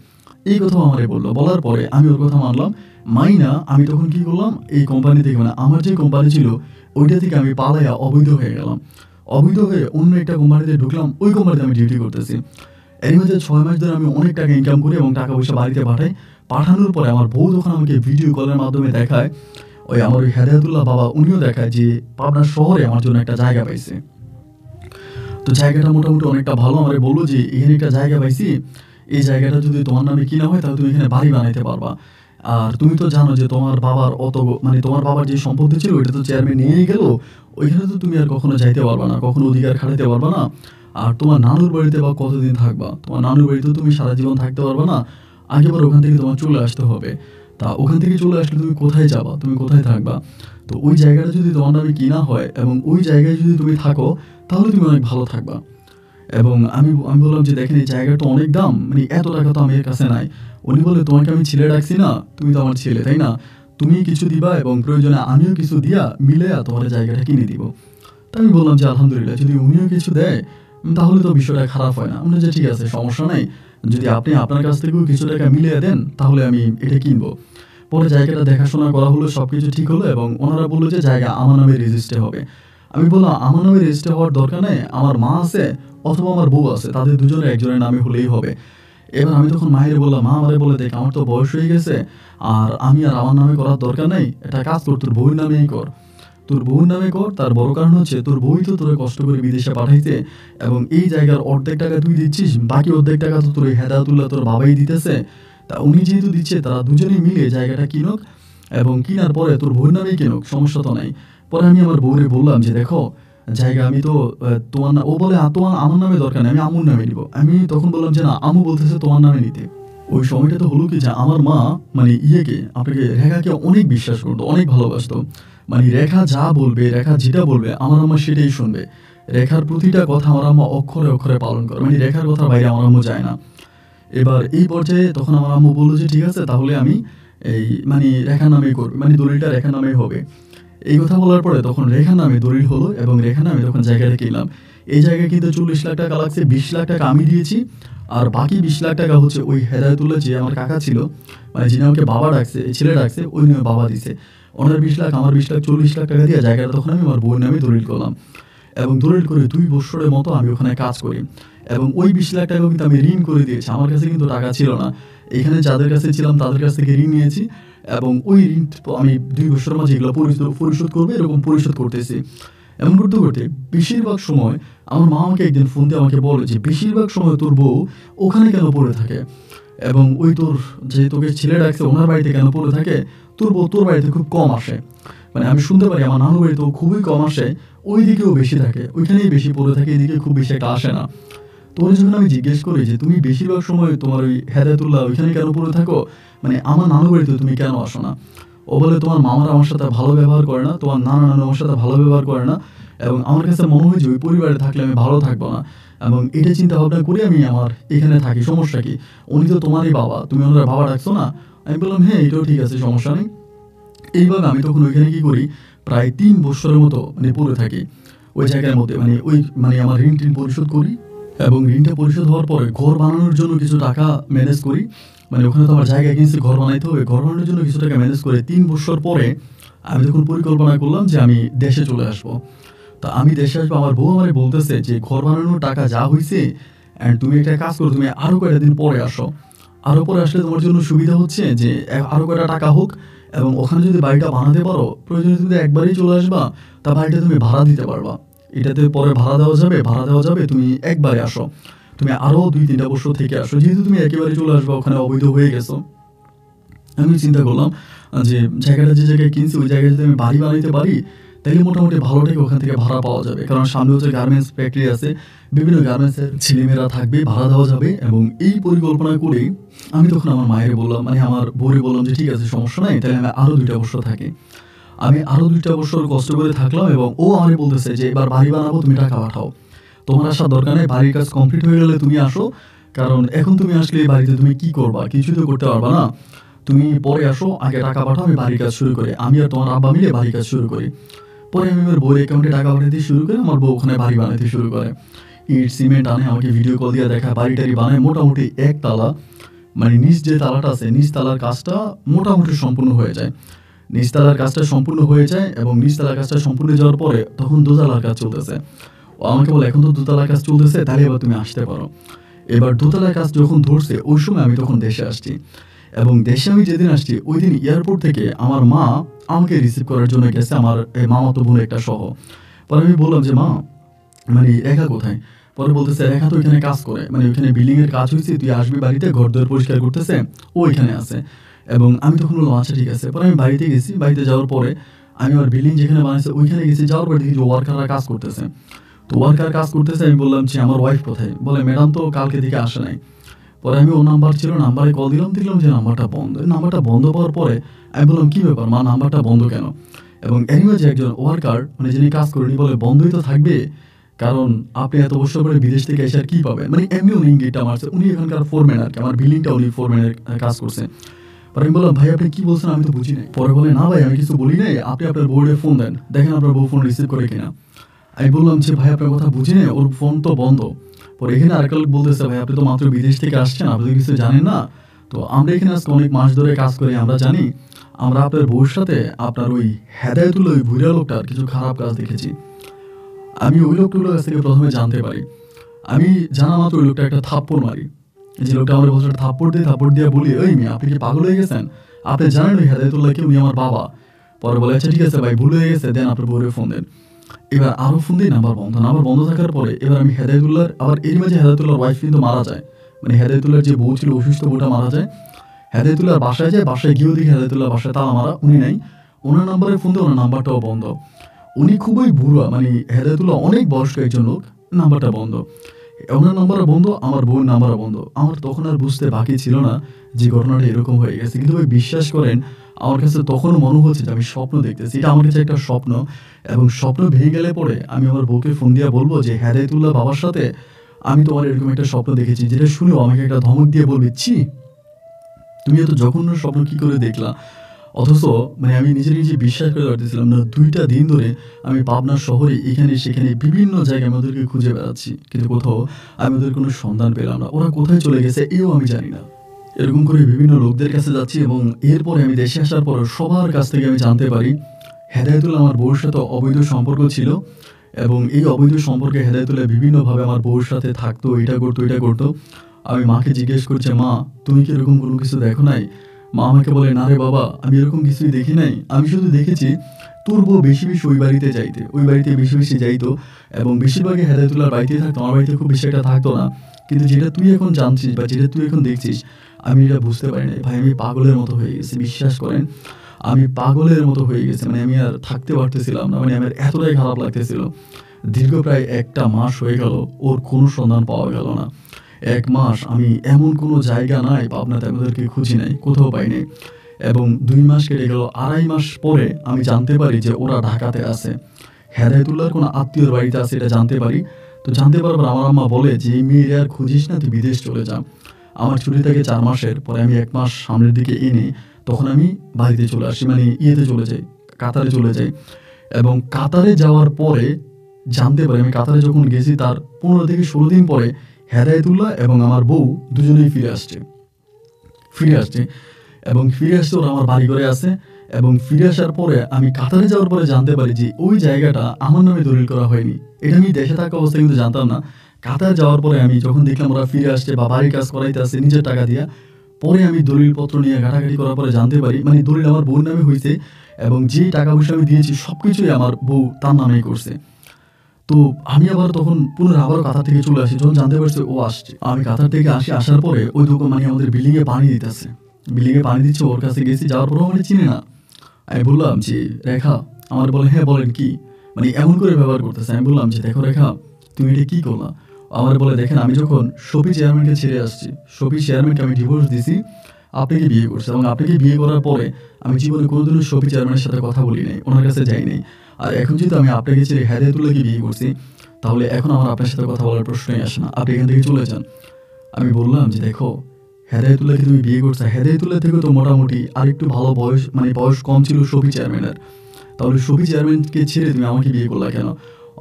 এই কথাও আমারে বলল। বলার পরে আমি ওর কথা মানলাম। মাইনা আমি তখন কি করলাম, এই কোম্পানি থেকে, মানে আমার যে কোম্পানি ছিল, ওইটা থেকে আমি পালাইয়া অবৈধ হয়ে গেলাম। অবৈধ হয়ে অন্য একটা কোম্পানিতে ঢুকলাম। ওই কোম্পানিতে আমি ডিউটি করতেছি। এরই মধ্যে ৬ মাস ধরে আমি অনেক টাকা ইনকাম করি এবং টাকা-পয়সা বাড়িতে পাঠাই। পাঠানোর পরে আমার বউ যখন আমাকে ভিডিও কলের মাধ্যমে দেখায়, আমার ওই হেদায়েতুল্লাহ বাবা উনিও দেখায় যে পাবনা শহরে আমার জন্য একটা জায়গা পাইছে। তো জায়গাটা মোটামুটি অনেকটা ভালো। আমারে বলল যে, "এখানে একটা জায়গা পাইছি। এই জায়গাটা যদি তোমার নামে কিনা হয় তাহলে তুমি এখানে বাড়ি বানাইতে পারবা। আর তুমি তো জানো যে তোমার বাবার মানে তোমার বাবার যে সম্পত্তি ছিল ওইটা তো চেয়ারম্যান নিয়েই গেল। ওইখানে তো তুমি আর কখনো যাইতে পারবা না। কখনো অধিকার খাটাইতে পারবা না। আর তোমার নানুর বাড়িতে বা কতদিন থাকবা? তোমার নানুর বাড়িতেও তুমি সারা জীবন থাকতে পারবা না। আগেবার ওখান থেকে তোমার চলে আসতে হবে। তা ওখান থেকে চলে আসলে তুমি কোথায় যাবা? তুমি কোথায় থাকবা? তো ওই জায়গাটা যদি তোমার নামে কিনা হয় এবং ওই জায়গায় যদি তুমি থাকো তাহলে তুমি অনেক ভালো থাকবা।" এবং আমি বললাম যে, "দেখেন এই জায়গার তো অনেক দাম। মানে এত টাকা তো আমার কাছে নাই।" উনি বললে, "তোমাকে আমি ছেলে ডাকছি না? তুমি তো আমার ছেলে, তাই না? তুমি কিছু দিবা এবং প্রয়োজনে আমিও কিছু দিয়া মিলাইয়া তোমার জায়গাটা কিনে দিব।" তো আমি বললাম যে, "আলহামদুলিল্লাহ, যদি উনিও কিছু দেয় তাহলে তো বিষয়টা খারাপ হয় না।" উনি যে, "ঠিক আছে, সমস্যা নাই। যদি আপনি আপনার কাছ থেকেও কিছু টাকা মিলিয়ে দেন তাহলে আমি এটা কিনবো।" পরে জায়গাটা দেখাশোনা করা হলো, সবকিছু ঠিক হলো এবং ওনারা বলল যে জায়গা আমার নামে রেজিস্টার হবে। আমি বললাম, "আমার নামে রেজিস্টার হওয়ার দরকার নাই। আমার মা আছে অথবা আমার বউ আছে। তাদের দুজনের একজনের নামে হলেই হবে।" এবার আমি তখন মায়েরে বললাম, "মা আমারে বলে, দেখ আমার তো বয়স হয়ে গেছে। আর আমি আর আমার নামে করার দরকার নাই। একটা কাজ কর, তোর বউয়ের নামেই কর। তোর বউয়ের নামে কর। তার বড় কারণ হচ্ছে তোর বউই তো তোরে কষ্ট করে বিদেশে পাঠাইছে এবং এই জায়গার অর্ধেক টাকা তুই দিচ্ছিস। বাকি অর্ধেক টাকা তো তোর এই হেদায়েতুল্লাহ তোর বাবাই দিতেছে। তা উনি যেহেতু দিচ্ছে তারা দুজনেই মিলে জায়গাটা কিনুক এবং কিনার পরে তোর বউয়ের নামেই কিনুক। সমস্যা তো নাই।" পরে আমি আমার বউরে বললাম যে, "দেখো জায়গা আমি তো তোমার ও বলে, তোমার আমার নামে দরকার নেই। আমি আম্মুর নামে নিবো।" আমি তখন বললাম যে, "না, আম্মু বলতেছে তোমার নামে নিতে।" ওই সময়টা তো হলো কি যে আমার মা মানে আপনাকে রেখাকে অনেক বিশ্বাস করতো, অনেক ভালোবাসতো। মানে রেখা যা বলবে, রেখা যেটা বলবে আমার আম্মা সেটাই শুনবে। রেখার প্রতিটা কথা আমার আম্মা অক্ষরে, অক্ষরে পালন করে। মানে রেখার কথার বাইরে আমার আম্মু যায় না। এবার এই পর্যায়ে তখন আমার আম্মু বলল যে, "ঠিক আছে, তাহলে আমি মানে রেখার নামেই করব। মানে দলিলটা রেখার নামেই হবে।" এই কথা বলার পরে তখন রেখার নামে দলিল হলো এবং রেখার নামে তখন জায়গাটা কিনলাম। এই জায়গায় কিনতে ৪০ লাখ টাকা লাগছে। ২০ লাখ টাকা আমি দিয়েছি। আর বাকি ২০ লাখ টাকা হচ্ছে ওই হেদায়েতুল্লাহ যে আমার কাকা ছিল, মানে যিনি আমাকে বাবা ডাকছে, ছেলে ডাকছে, ওই নামে বাবা দিছে। ওনার ২০ লাখ, আমার ২০ লাখ, ৪০ লাখ টাকা দিয়ে জায়গাটা তখন আমি আমার বউয়ের নামে দলিল করলাম। এবং দলিল করে ২ বৎসরের মতো আমি ওখানে কাজ করি। এবং ওই ২০ লাখ টাকাও কিন্তু আমি ঋণ করে দিয়েছি। আমার কাছে কিন্তু টাকা ছিল না। এখানে যাদের কাছে ছিলাম তাদের কাছ থেকে ঋণ নিয়েছি এবং ওই ঋণ আমি ২ বৎসরের মাঝে এগুলো পরিশোধ করব, এরকম পরিশোধ করতেছি। এমন করতে, করতে বেশিরভাগ সময় আমার মা আমাকে একদিন ফোন দিয়ে আমাকে বলে যে, "বেশিরভাগ সময় তোর বউ ওখানে কেন পড়ে থাকে? এবং ওই তোর যে তোকে ছেলে ডাকছে ওনার বাড়িতে কেন পড়ে থাকে? তোর বউ তোর বাড়িতে খুব কম আসে। মানে আমি শুনতে পারি আমার নানু বাড়িতেও খুবই কম আসে, ওই দিকেও বেশি থাকে, ওইখানেই বেশি পড়ে থাকে, এদিকে খুব বেশি একটা আসে না। তো ওর যখন আমি জিজ্ঞেস করি যে তুমি বেশিরভাগ সময় তোমার ওই হেদায়তুল্লাহ ওইখানে কেন পড়ে থাকো, মানে আমার নানু বাড়িতে তুমি কেন আসো না? ও বলে তোমার মামারা আমার সাথে ভালো ব্যবহার করে না, তোমার নানা নানু আমার সাথে ভালো ব্যবহার করে না, এবং আমার কাছে মনে হয় যে ওই পরিবারে থাকলে আমি ভালো থাকবো না, এবং এটা চিন্তা ভাবনা করে আমি আমার এখানে থাকি, সমস্যা কি? উনি তো তোমারই বাবা, তুমি ওনার বাবা ডাকছো না? আমি বললাম হ্যাঁ এটাও ঠিক আছে, সমস্যা নেই। এইভাবে আমি তখন ওইখানে কি করি, প্রায় 3 বছরের মতো মানে পড়ে থাকি ওই জায়গার মধ্যে, মানে ওই মানে আমার ঋণ টিন পরিশোধ করি, এবং ঋণটা পরিশোধ হওয়ার পরে ঘর বানানোর জন্য কিছু টাকা ম্যানেজ করি। মানে ওখানে তো আমার জায়গা কিনছি, ঘর বানাইতে হবে, ঘর বানানোর জন্য কিছু টাকা ম্যানেজ করে 3 বছর পরে আমি তখন পরিকল্পনা করলাম যে আমি দেশে চলে আসবো। তা আমি দেশে আসবো, আমার বউ আমারে বলতেছে যে ঘর বানানোর টাকা যা হয়েছে, অ্যান্ড তুমি একটা কাজ করো, তুমি আরও কয়েকটা দিন পরে আসো, আরও পরে আসলে তোমার জন্য সুবিধা হচ্ছে যে আরও কয়টা টাকা হোক, এবং ওখানে যদি বাড়িটা বানাতে পারো, প্রয়োজনে তুমি একবারই চলে আসবা, তা বাড়িটা তুমি ভাড়া দিতে পারবা, এটাতে পরে ভাড়া দেওয়া যাবে, ভাড়া দেওয়া যাবে, তুমি একবারে আসো, তুমি আরও 2-3টা বছর থেকে আসো, যেহেতু তুমি একেবারে চলে আসবা, ওখানে অবৈধ হয়ে গেছো। আমি চিন্তা করলাম যে জায়গাটা যে জায়গায় কিনছি ওই জায়গায় যদি আমি বাড়ি বানাইতে পারি, তাহলে মোটামুটি ভালো থেকে ওখান থেকে ভাড়া পাওয়া যাবে, কারণ সামনে হচ্ছে গার্মেন্টস ফ্যাক্টরি আছে, বিভিন্ন গার্মেন্টসের ছেলেমেয়েরা থাকবে, ভাড়া দেওয়া যাবে। এবং এই পরিকল্পনা করেই আমি তখন আমার মায়ের বললাম, মানে আমার বউরে বললাম যে ঠিক আছে সমস্যা নাই, তাহলে আমি আরও 2টা বছর থাকি। আমি আরও 2টা বছর কষ্ট করে থাকলাম, এবং ও আমার বলতেছে যে এবার বাড়ি বানাবো, তুমি টাকা পাঠাও, তোমার আসার দরকার নেই, বাড়ির কাজ কমপ্লিট হয়ে গেলে তুমি আসো, কারণ এখন তুমি আসলে এই বাড়িতে তুমি কি করবা, কিছু তো করতে পারবা না, তুমি পরে আসো, আগে টাকা পাঠাও, আমি বাড়ির কাজ শুরু করি, আমি আর তোমার আব্বা মিলে বাড়ির কাজ শুরু করি। পরে আমি আমার বউয়ের অ্যাকাউন্টে টাকা পাঠাতে শুরু করে আমার বউ ওখানে বাড়ি বানাতে শুরু করে, ইট সিমেন্ট আনে, আমাকে ভিডিও কল দিয়ে দেখা, বাড়ি টাড়ি বানায়, মোটামুটি একতলা, মানে নিচ যে তালাটা আছে, নিচ তালার কাজটা মোটামুটি সম্পূর্ণ হয়ে যায়, নিচতলার কাজটা সম্পূর্ণ হয়ে যায়, এবং নিচতলার কাজটা সম্পূর্ণ হয়ে যাওয়ার পরে তখন দোতলার কাজ চলতেছে। ও আমাকে বলে এখন তো দোতলার কাজ চলতেছে, তাহলে এবার তুমি আসতে পারো। এবার দোতলার কাজ যখন ধরছে ওই সময় আমি তখন দেশে আসছি, এবং দেশে আমি যেদিন আসছি ওই দিন এয়ারপোর্ট থেকে আমার মা আমাকে রিসিভ করার জন্য গেছে, আমার এই মামাতো বোন একটা সহ। পরে আমি বললাম যে মা, মানে রেখা কোথায়? পরে বলতেছে রেখা তো ওইখানে কাজ করে, মানে ওইখানে বিল্ডিং এর কাজ হয়েছে, তুই আসবি বাড়িতে, ঘর দুয়ার পরিষ্কার করতেছে, ও ওইখানে আছে। এবং আমি তখন বললাম আচ্ছা ঠিক আছে। পরে আমি বাড়িতে গেছি, বাড়িতে যাওয়ার পরে আমি আমার বিল্ডিং যেখানে বানাইছে ওইখানে গেছি, যাওয়ার পরে দেখি যে ওয়ার্কাররা কাজ করতেছে। তো ওয়ার্কার কাজ করতেছে, আমি বললাম যে আমার ওয়াইফ কোথায়? বলে ম্যাডাম তো কালকে থেকে আসে নাই। পরে আমি ও নাম্বার ছিল, নাম্বারে কল দিলাম, দেখলাম যে নাম্বারটা বন্ধ। নাম্বারটা বন্ধ পাওয়ার পরে আমি বললাম কী ব্যাপার মা, নাম্বারটা বন্ধ কেন? এবং এনিওয়ে যে একজন ওয়ার্কার, মানে যিনি কাজ করেনি, বলে বন্ধই তো থাকবে, কারণ আপনি এত বছর পরে বিদেশ থেকে এসে আর কী পাবেন, মানে এমনি উনি ইঙ্গিতটা মারছে, উনি এখানকার ফোরম্যান আর কি, আমার বিল্ডিংটা উনি ফোরম্যানের কাজ করছে। পরে আমি বললাম ভাই আপনি কী বলছেন, আমি তো বুঝি নাই। পরে বলে না ভাই আমি কিছু বলি নাই, আপনি আপনার বউরে ফোন দেন, দেখেন আপনার বউ ফোন রিসিভ করে কিনা। আমি বললাম যে ভাই আপনার কথা বুঝি নাই, ওর ফোন তো বন্ধ। পরে এখানে আরেকটা লোক বলতেছে ভাই আপনি তো মাত্র বিদেশ থেকে আসছেন, আপনি তো কিছু জানেন না, তো আমরা এখানে আজকে অনেক মাস ধরে কাজ করি, আমরা জানি, আমরা আপনার বউর সাথে আপনার ওই হেদায়তুল্লাহ ওই ভুইরা লোকটার কিছু খারাপ কাজ দেখেছি। আমি ওই লোকগুলোর কাছ থেকে প্রথমে জানতে পারি, আমি জানা মাত্র ওই লোকটা একটা থাপ্পড় মারি, যে লোকটা আমার বছর থাপ্পড় দিয়ে বলি ওই মেয়ে আপনি কি পাগল হয়ে গেছেন, আপনি জানেন ওই হেদায়তুল্লাহকে, উনি আমার বাবা। পরে বলে আচ্ছা ঠিক আছে ভাই ভুল হয়ে গেছে, দেন আপনার বউরে ফোন দেন। এবার আরও ফোন দিই, নাম্বার বন্ধ থাকার পরে এবার আমি হেদায়তুল্লাহর, আবার এর মাঝে হেদায়তুল্লাহর ওয়াইফ কিন্তু মারা যায়, মানে হেদায়তুল্লাহর যে বউ ছিল অসুস্থ, বউটা মারা যায়। হেদায়তুল্লাহর বাসায় যায়, বাসায় গিয়েও দেখি হেদায়তুল্লাহ বাসায় তালা মারা, উনি নাই। ওনার নাম্বারে ফোন দিয়ে ওনার নাম্বারটাও বন্ধ, উনি খুবই বুড়া, মানে হেদায়তুল্লাহ অনেক বয়স্ক একজন লোক, নাম্বারটা বন্ধ, ওনার নাম্বারও বন্ধ, আমার বউয়ের নাম্বারও বন্ধ। আমার তখন আর বুঝতে বাকি ছিল না যে ঘটনাটা এরকম হয়ে গেছে, কিন্তু ভাই বিশ্বাস করেন আমার কাছে তখনও মনে হচ্ছে যে আমি স্বপ্ন দেখতেছি, এটা আমার কাছে একটা স্বপ্ন, এবং স্বপ্ন ভেঙে গেলে পরে আমি আমার বউকে ফোন দিয়ে বলবো যে হেদায়তুল্লাহ বাবার সাথে আমি তোমার এরকম একটা স্বপ্ন দেখেছি, যেটা শুনেও আমাকে একটা ধমক দিয়ে বলবে ছি তুমি এত জঘন্য স্বপ্ন কি করে দেখলা। অথচ মানে আমি নিজে বিশ্বাস করে পারতেছিলাম না, 2টা দিন ধরে আমি পাবনা শহরে এখানে সেখানে বিভিন্ন জায়গায় আমি ওদেরকে খুঁজে বেড়াচ্ছি, কিন্তু কোথাও আমি ওদের কোনো সন্ধান পেলাম না, ওরা কোথায় চলে গেছে এও আমি জানি না। এরকম করে বিভিন্ন লোকদের কাছে যাচ্ছি, এবং এরপরে আমি দেশে আসার পর সবার কাছ থেকে আমি জানতে পারি হেদায়তুল্লাহ আমার বউর সাথে অবৈধ সম্পর্ক ছিল, এবং এই অবৈধ সম্পর্কে হেদায়তুল্লাহ বিভিন্নভাবে আমার বউর সাথে থাকতো, এটা করতো। আমি মাকে জিজ্ঞেস করছে মা তুমি কি এরকম কোনো কিছু দেখো নাই? মা আমাকে বলে না রে বাবা আমি এরকম কিছুই দেখি নাই, আমি শুধু দেখেছি তোর বউ বেশি ওই বাড়িতে যাইতে, ওই বাড়িতে বেশি যাইতো, এবং বেশিরভাগই হেদায়তুল্লাহর বাড়িতেই থাকতো, আমার বাড়িতে খুব বেশি একটা থাকতো না। কিন্তু যেটা তুই এখন জানছিস বা যেটা তুই এখন দেখছিস আমি এটা বুঝতে পারি না ভাই, আমি পাগলের মতো হয়ে গেছি, বিশ্বাস করেন। আমি পাগলের মতো হয়ে গেছি, মানে আমি আর থাকতে পারতেছিলাম না, মানে আমার এতটাই খারাপ লাগতেছিল। দীর্ঘ প্রায় ১টা মাস হয়ে গেল, ওর কোনো সন্ধান পাওয়া গেল না। ১ মাস আমি এমন কোনো জায়গা নাই পাবনাতে আমি ওদেরকে খুঁজি নাই, কোথাও পাই নাই। এবং ২ মাস কেটে গেল, ২.৫ মাস পরে আমি জানতে পারি যে ওরা ঢাকাতে আছে। হেদায়েতুল্লাহর কোনো আত্মীয়র বাড়িতে আছে এটা জানতে পারি। তো জানতে পারার পর আমার আম্মা বলে যে, "এই মেয়েরে আর খুঁজিস না, তুই বিদেশ চলে যা।" আমার ছুটি থাকে ৪ মাসের, পরে আমি ১ মাস সামনের দিকে এনে তখন আমি বাড়িতে চলে আসি, মানে ইয়েতে চলে যাই, কাতারে চলে যাই। এবং কাতারে যাওয়ার পরে জানতে পারি, আমি কাতারে যখন গেছি তার ১৫ থেকে ১৬ দিন পরে হেদায়েতুল্লাহ এবং আমার বউ দুজনেই ফিরে আসছে এবং ফিরে আসছে ওরা আমার বাড়ি ঘরে আছে। এবং ফিরে আসার পরে আমি কাতারে যাওয়ার পরে জানতে পারি যে ওই জায়গাটা আমার নামে দলিল করা হয়নি। এটা আমি দেশে থাকা অবস্থায় কিন্তু জানতাম না। কাতার যাওয়ার পরে আমি যখন দেখলাম ওরা ফিরে আসছে বা বাড়ির কাজ করাইতে আসছে নিজের টাকা দিয়া, পরে আমি দলিলপত্র নিয়ে ঘাটাঘাটি করার পরে জানতে পারি মানে দলিল আমার বউর নামে হয়েছে এবং যে টাকা পয়সা আমি দিয়েছি সবকিছুই আমার বউ তার নামেই করছে। তো আমি আবার তখন পুনরায় আবারও কাতার থেকে চলে আসি যখন জানতে পারছি ও আসছে। আমি কাতার থেকে আসার পরে ওই দোকান মানে আমাদের বিল্ডিংয়ে পানি দিতেছে, বিল্ডিংয়ে পানি দিচ্ছে, ওর কাছে গেছি, যাওয়ার পরেও মানে চিনে না। আমি বললাম যে, "রেখা।" আমার বলে, "হ্যাঁ বলেন কি?" মানে এমন করে ব্যবহার করতেছে। আমি বললাম যে, "দেখো রেখা, তুমি এটা কি করলা?" আমার বলে, "দেখেন, আমি যখন শফি চেয়ারম্যানকে ছেড়ে আসছি, শফি চেয়ারম্যানকে আমি ডিভোর্স দিছি, আপনাকে বিয়ে করছি এবং আপনাকে বিয়ে করার পরে আমি জীবনে কোনোদিনও শফি চেয়ারম্যানের সাথে কথা বলি নাই, ওনার কাছে যাই নাই। আর এখন যেহেতু আমি আপনাকে ছেড়ে হেদায়েতুল্লাহকে বিয়ে করছি, তাহলে এখন আমার আপনার সাথে কথা বলার প্রশ্নই আসে না, আপনি এখান থেকে চলে যান।" আমি বললাম যে, "দেখো, হেদায়েতুল্লাহকে তুমি বিয়ে করছো, হেদায়েতুল্লাহ থেকেও তো মোটামুটি আরেকটু ভালো বয়স, মানে বয়স কম ছিল শফি চেয়ারম্যানের। তাহলে শফি চেয়ারম্যানকে ছেড়ে তুমি আমাকে বিয়ে করলা কেন?"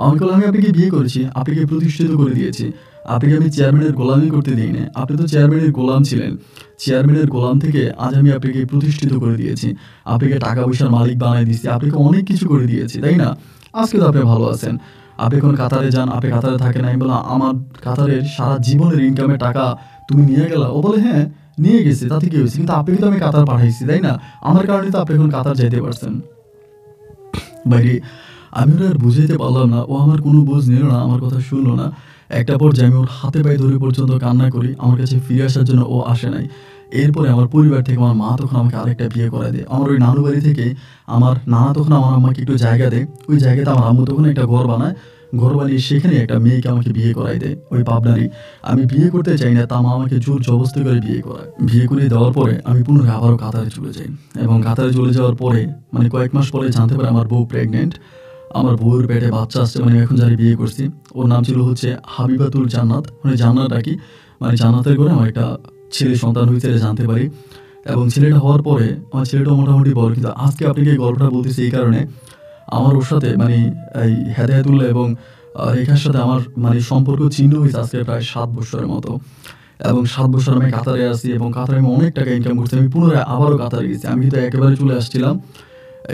আমি বললাম, "আমি আপনাকে বিয়ে করেছি, আপনাকে প্রতিষ্ঠিত করে দিয়েছি, আপনাকে আমি চেয়ারম্যানের গোলামি করতে দিই না। আপনি তো চেয়ারম্যানের গোলাম ছিলেন, চেয়ারম্যানের গোলাম থেকে আজ আমি আপনাকে প্রতিষ্ঠিত করে দিয়েছি, আপনাকে টাকা পয়সার মালিক বানাই দিয়েছি, আপনাকে অনেক কিছু করে দিয়েছি, তাই না? আজকে তো আপনি ভালো আছেন, আপনি এখন কাতারে যান, আপনি কাতারে থাকেন।" আমি বললাম, "আমার কাতারের সারা জীবনের ইনকামের টাকা তুমি নিয়ে গেলা?" ও বলে, "হ্যাঁ, নিয়ে গেছি, তাতে কি হয়েছে? কিন্তু আপনাকে তো আমি কাতার পাঠাইছি, তাই না? আমার কারণে তো আপনি এখন কাতার যাইতে পারছেন।" বাইরে আমি ওরা আর বুঝাইতে পারলাম না, ও আমার কোনো বুঝ নিল না, আমার কথা শুনলো না। একটা পর্যায়ে আমি ওর হাতে পায়ে ধরে পর্যন্ত কান্না করি, আমার কাছে ফিরে আসার জন্য ও আসে নাই। এরপরে আমার পরিবার থেকে আমার মা তখন আমাকে আরেকটা বিয়ে করায় দেয়। আমার ওই নানু বাড়ি থেকে আমার নানা তখন আমার আম্মাকে একটু জায়গা দেয়। ওই জায়গাতে আমার আম্মু তখন একটা ঘর বানায়। ঘর বানিয়ে সেখানে একটা মেয়েকে আমাকে বিয়ে করায় দেয়, ওই পাবনারই। আমি বিয়ে করতে চাই না, তা মা আমাকে জোর জবরদস্তি করে বিয়ে করায়। বিয়ে করে দেওয়ার পরে আমি পুনরায় আবারও কাতারে চলে যাই এবং কাতারে চলে যাওয়ার পরে মানে কয়েক মাস পরে জানতে পারি আমার বউ প্রেগনেন্ট। আমার বউয়ের পেটে বাচ্চা আসছে, মানে এখন যারে বিয়ে করছি ওর নাম ছিল হচ্ছে হাবিবাতুল জান্নাত, মানে জান্নাত ডাকি। মানে জান্নাতের করে আমার একটা ছেলে সন্তান হয়েছে এটা জানতে পারি। এবং ছেলেটা হওয়ার পরে আমার ছেলেটাও মোটামুটি বড়। কিন্তু আজকে আপনাকে এই গল্পটা বলতেছি এই কারণে, আমার ওর সাথে মানে এই হেদায়েতুল্লাহ এবং রেখার সাথে আমার মানে সম্পর্ক ছিন্ন হয়েছে আজকে প্রায় ৭ বছরের মতো। এবং ৭ বছর আমি কাতারে আছি এবং কাতারে আমি অনেক টাকা ইনকাম করছি। আমি পুনরায় আবারও কাতারে গেছি। আমি কিন্তু একেবারে চলে আসছিলাম,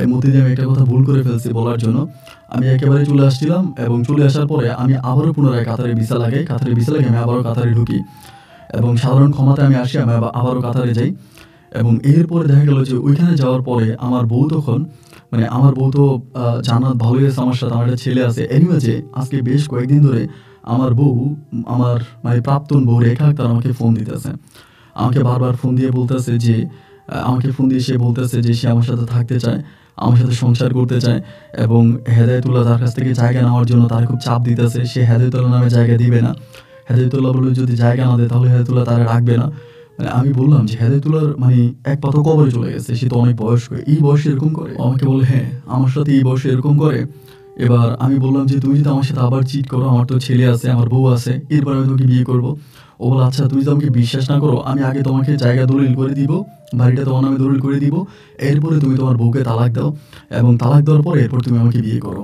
এর মধ্যে দিয়ে আমি একটা কথা ভুল করে ফেলছি বলার জন্য। আমি একেবারে চলে আসছিলাম এবং চলে আসার পরে আমি আবারও পুনরায় কাতারে ভিসা লাগাই। কাতারে ভিসা লাগিয়ে আমি আবারও কাতারে ঢুকি এবং সাধারণ ক্ষমাতে আমি আসি, আমি আবারও কাতারে যাই। এবং এরপরে দেখা গেল যে ওইখানে যাওয়ার পরে আমার বউ তখন মানে আমার বউ তো জান্নাত ভালোই আছে আমার সাথে, আমার একটা ছেলে আছে। এনিওয়ে যে আজকে বেশ কয়েকদিন ধরে আমার বউ, আমার মানে প্রাক্তন বউ রেখা আক্তার আমাকে ফোন দিতেছে। আমাকে বারবার ফোন দিয়ে বলতেছে যে আমাকে ফোন দিয়ে সে বলতেছে যে সে আমার সাথে থাকতে চায়, আমার সাথে সংসার করতে চায় এবং হেদায়েতুল্লাহ তার কাছ থেকে জায়গা নেওয়ার জন্য তার খুব চাপ দিতেছে। সে হেদায়েতুল্লাহ নামে জায়গা দিবে না। হেদায়েতুল্লাহ বলে যদি জায়গা না দেয় তাহলে হেদায়েতুল্লাহ তারা রাখবে না। মানে আমি বললাম যে হেদায়েতুল্লাহর মানে এক পা তো কবরে চলে গেছে, সে তো অনেক বয়স্ক, এই বয়সে এরকম করে? আমাকে বলে, "হ্যাঁ, আমার সাথে এই বয়সে এরকম করে।" এবার আমি বললাম যে, "তুমি যদি আমার সাথে আবার চিট করো, আমার তো ছেলে আছে, আমার বউ আছে, এরপর আমি তোমাকে বিয়ে করব।" ও বলে, "আচ্ছা, তুমি যদি আমাকে বিশ্বাস না করো, আমি আগে তোমাকে জায়গা দলিল করে দিব, বাড়িটা তোমার নামে দলিল করে দিব, এরপরে তুমি তোমার বউকে তালাক দাও এবং তালাক দেওয়ার পরে এরপর তুমি আমাকে বিয়ে করো,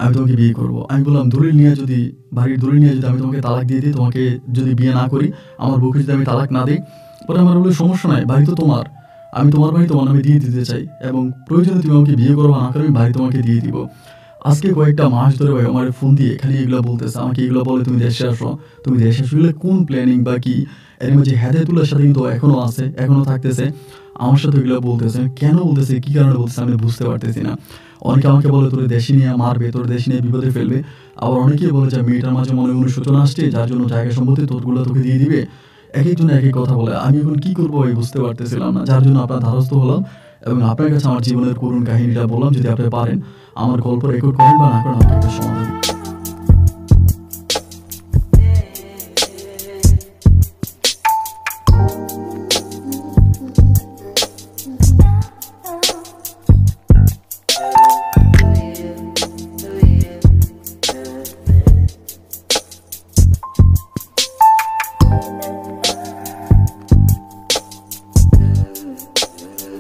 আমি তোমাকে বিয়ে করব।" আমি বললাম, "দলিল নিয়ে যদি, বাড়ির দলিল নিয়ে যদি আমি তোমাকে তালাক দিয়ে দিই, তোমাকে যদি বিয়ে না করি, আমার বউকে যদি আমি তালাক না দিই?" পরে আমার বলল, "সমস্যা নাই, বাড়ি তো তোমার, আমি তোমার বাড়ি তোমার নামে দিয়ে দিতে চাই এবং প্রয়োজনে তুমি আমাকে বিয়ে করো বা না করো, আমি বাড়ি তোমাকে দিয়ে দিব।" আজকে কয়েকটা মাস ধরে ভাই আমার ফোন দিয়ে খালি এগুলো বলতেছে, আমাকে এগুলো বলে, "তুমি দেশে আসো, তুমি দেশে আসলে কোন প্ল্যানিং বা কি?" এর মাঝে হেদায়েতুল্লাহর সাথে কিন্তু এখনো আছে, এখনো থাকতেছে, আমার সাথে এগুলো বলতেছে। কেন বলতেছে, কি কারণে বলতেছে আমি বুঝতে পারতেছি না। অনেকে আমাকে বলে তোর দেশে নিয়ে মারবে, তোর দেশে নিয়ে বিপদে ফেলবে। আবার অনেকেই বলে যে মেয়েটার মাঝে মনে অনুশোচনা আসছে, যার জন্য জায়গা সম্পত্তি তোরগুলো তোকে দিয়ে দিবে। একেকজন একেক কথা বলে। আমি এখন কি করবো ভাই বুঝতে পারতেছিলাম না। যার জন্য আপনার দ্বারস্থ হলাম এবং আপনার কাছে আমার জীবনের করুণ কাহিনীটা বললাম। যদি আপনি পারেন আমার গল্প রেকর্ড করেন বা না করেন, আমাকে একটা সমাধান